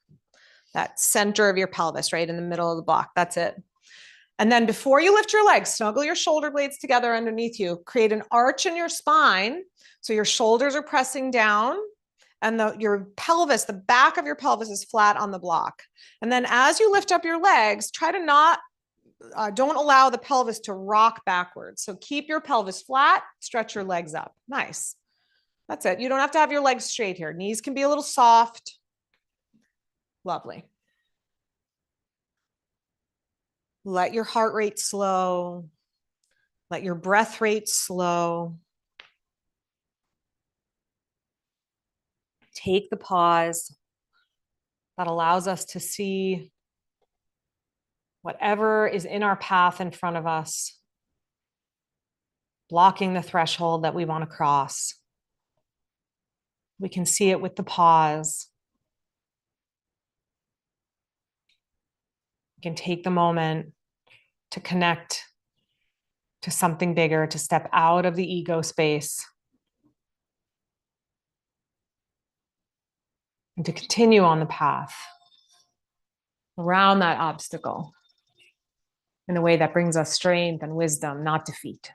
[SPEAKER 1] That center of your pelvis, right in the middle of the block. That's it. And then before you lift your legs, snuggle your shoulder blades together underneath you. Create an arch in your spine. So your shoulders are pressing down and your pelvis, the back of your pelvis is flat on the block. And then as you lift up your legs, try to don't allow the pelvis to rock backwards. So keep your pelvis flat, stretch your legs up. Nice. That's it. You don't have to have your legs straight here. Knees can be a little soft. Lovely. Let your heart rate slow. Let your breath rate slow. Take the pause that allows us to see whatever is in our path in front of us, blocking the threshold that we want to cross. We can see it with the pause. We can take the moment to connect to something bigger, to step out of the ego space, and to continue on the path around that obstacle in a way that brings us strength and wisdom, not defeat.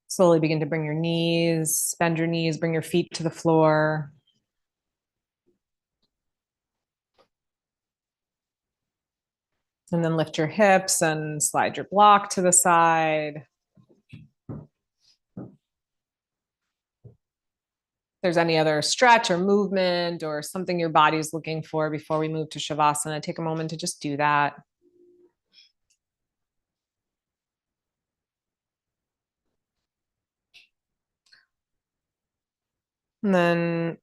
[SPEAKER 1] Slowly begin to bring your knees, bend your knees, bring your feet to the floor. And then lift your hips and slide your block to the side. If there's any other stretch or movement or something your body's looking for before we move to Shavasana, take a moment to just do that. And then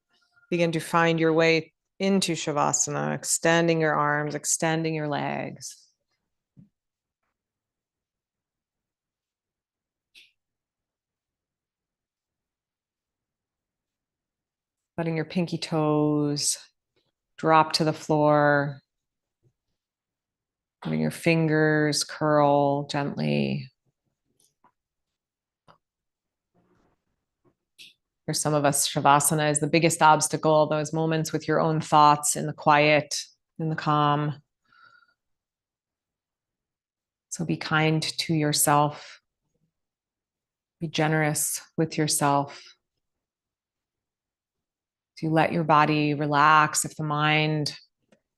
[SPEAKER 1] begin to find your way into Shavasana, extending your arms, extending your legs. Letting your pinky toes drop to the floor. Letting your fingers curl gently. For some of us, Shavasana is the biggest obstacle, those moments with your own thoughts in the quiet, in the calm. So be kind to yourself. Be generous with yourself. To let your body relax if the mind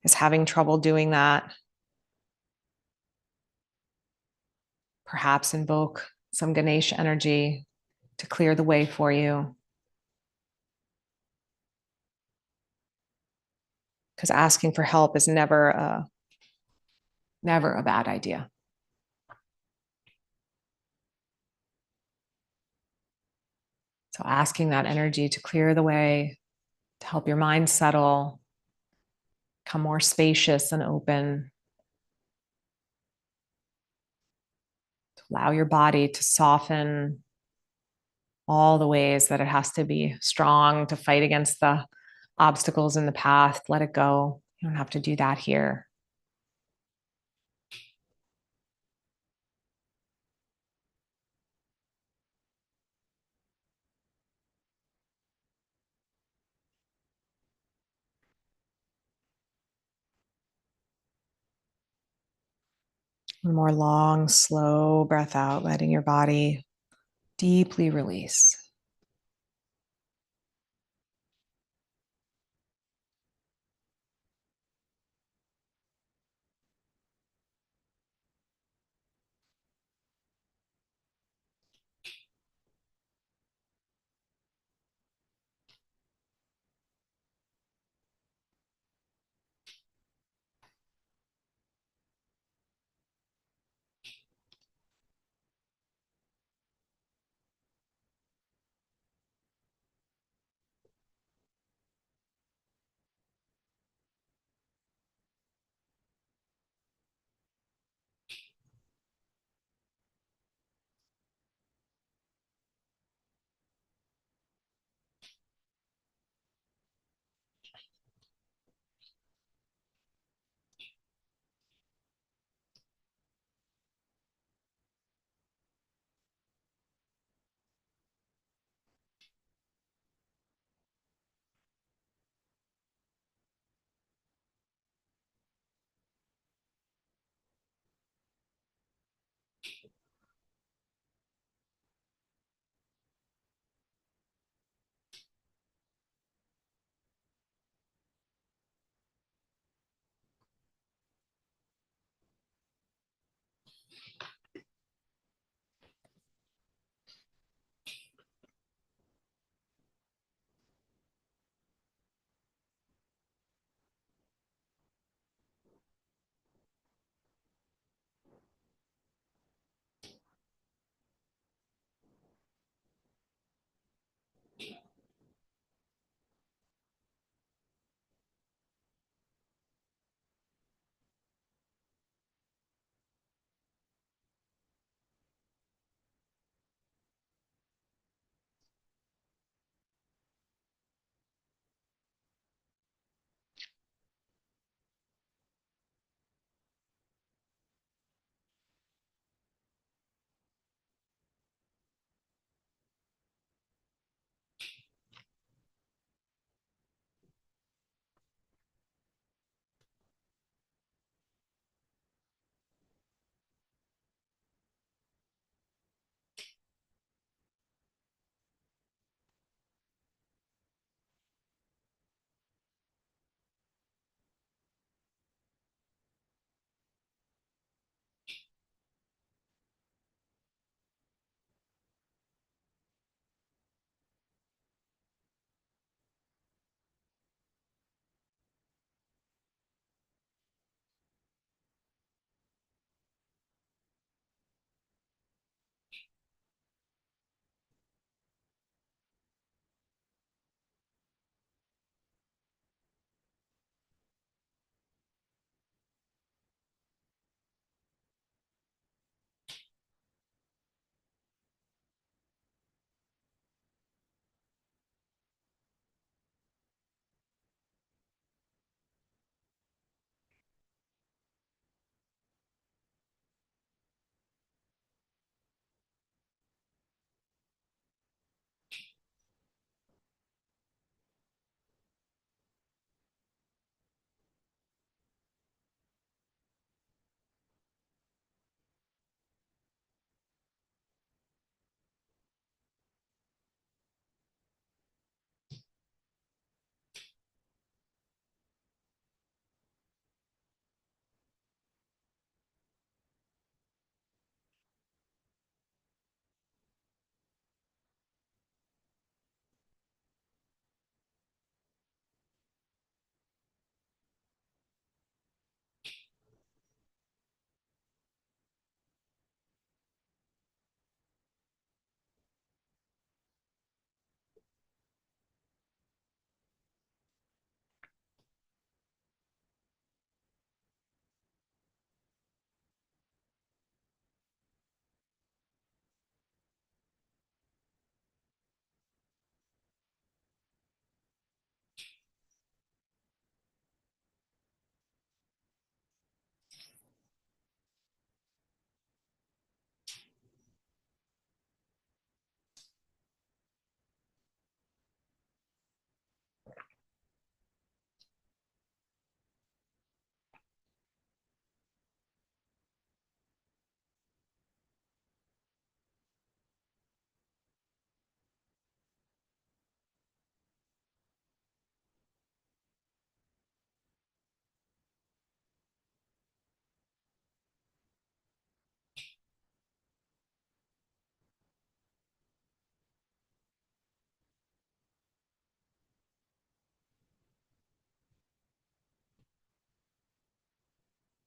[SPEAKER 1] is having trouble doing that. Perhaps invoke some Ganesh energy to clear the way for you. Because asking for help is never a bad idea. So asking that energy to clear the way, to help your mind settle, become more spacious and open, to allow your body to soften all the ways that it has to be strong to fight against the obstacles in the path. Let it go. You don't have to do that here. One more long, slow breath out, letting your body deeply release.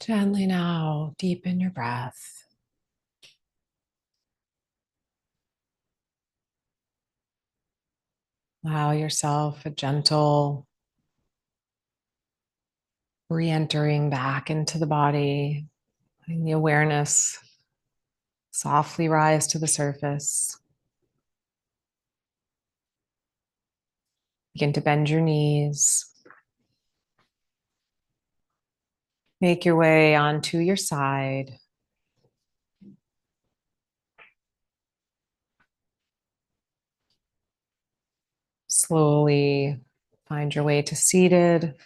[SPEAKER 1] Gently now, deepen your breath. Allow yourself a gentle re-entering back into the body, letting the awareness softly rise to the surface. Begin to bend your knees. Make your way onto your side. Slowly find your way to seated.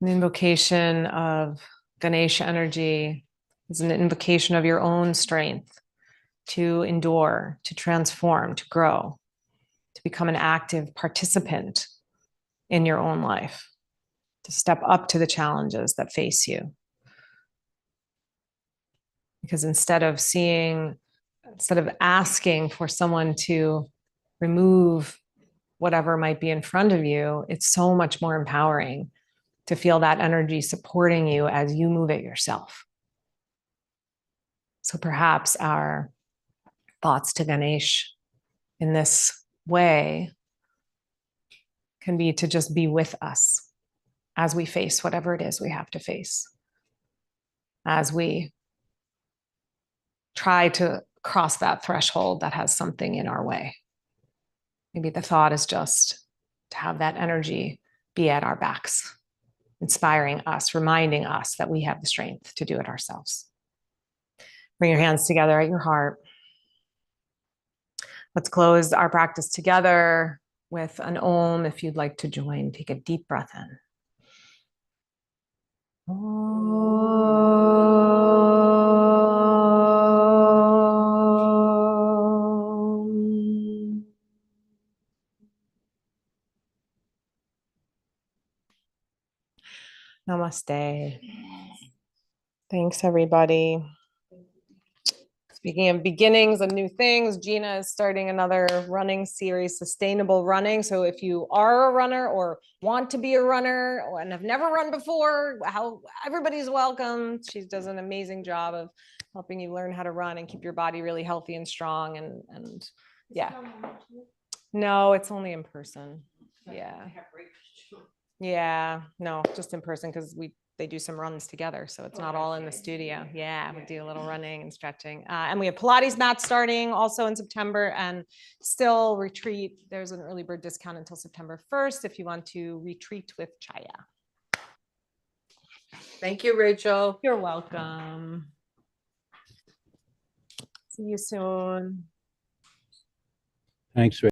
[SPEAKER 1] An invocation of Ganesh energy is an invocation of your own strength to endure, to transform, to grow, to become an active participant in your own life, to step up to the challenges that face you. Because instead of asking for someone to remove whatever might be in front of you, it's so much more empowering to feel that energy supporting you as you move it yourself. So perhaps our thoughts to Ganesh in this way can be to just be with us as we face whatever it is we have to face, as we try to cross that threshold that has something in our way. Maybe the thought is just to have that energy be at our backs, inspiring us, reminding us that we have the strength to do it ourselves. Bring your hands together at your heart. Let's close our practice together with an Om. If you'd like to join, take a deep breath in. Om. Namaste. Thanks, everybody. Speaking of beginnings and new things, Gina is starting another running series, sustainable running. So if you are a runner or want to be a runner and have never run before, everybody's welcome. She does an amazing job of helping you learn how to run and keep your body really healthy and strong. And yeah. No, it's only in person. Yeah. Yeah, no, just in person because they do some runs together. So it's not all in the studio. Yeah, we do a little running and stretching. And we have Pilates mats starting also in September and still retreat. There's an early bird discount until September 1st if you want to retreat with Chaya.
[SPEAKER 3] Thank you, Rachel.
[SPEAKER 1] You're welcome. See you soon.
[SPEAKER 4] Thanks,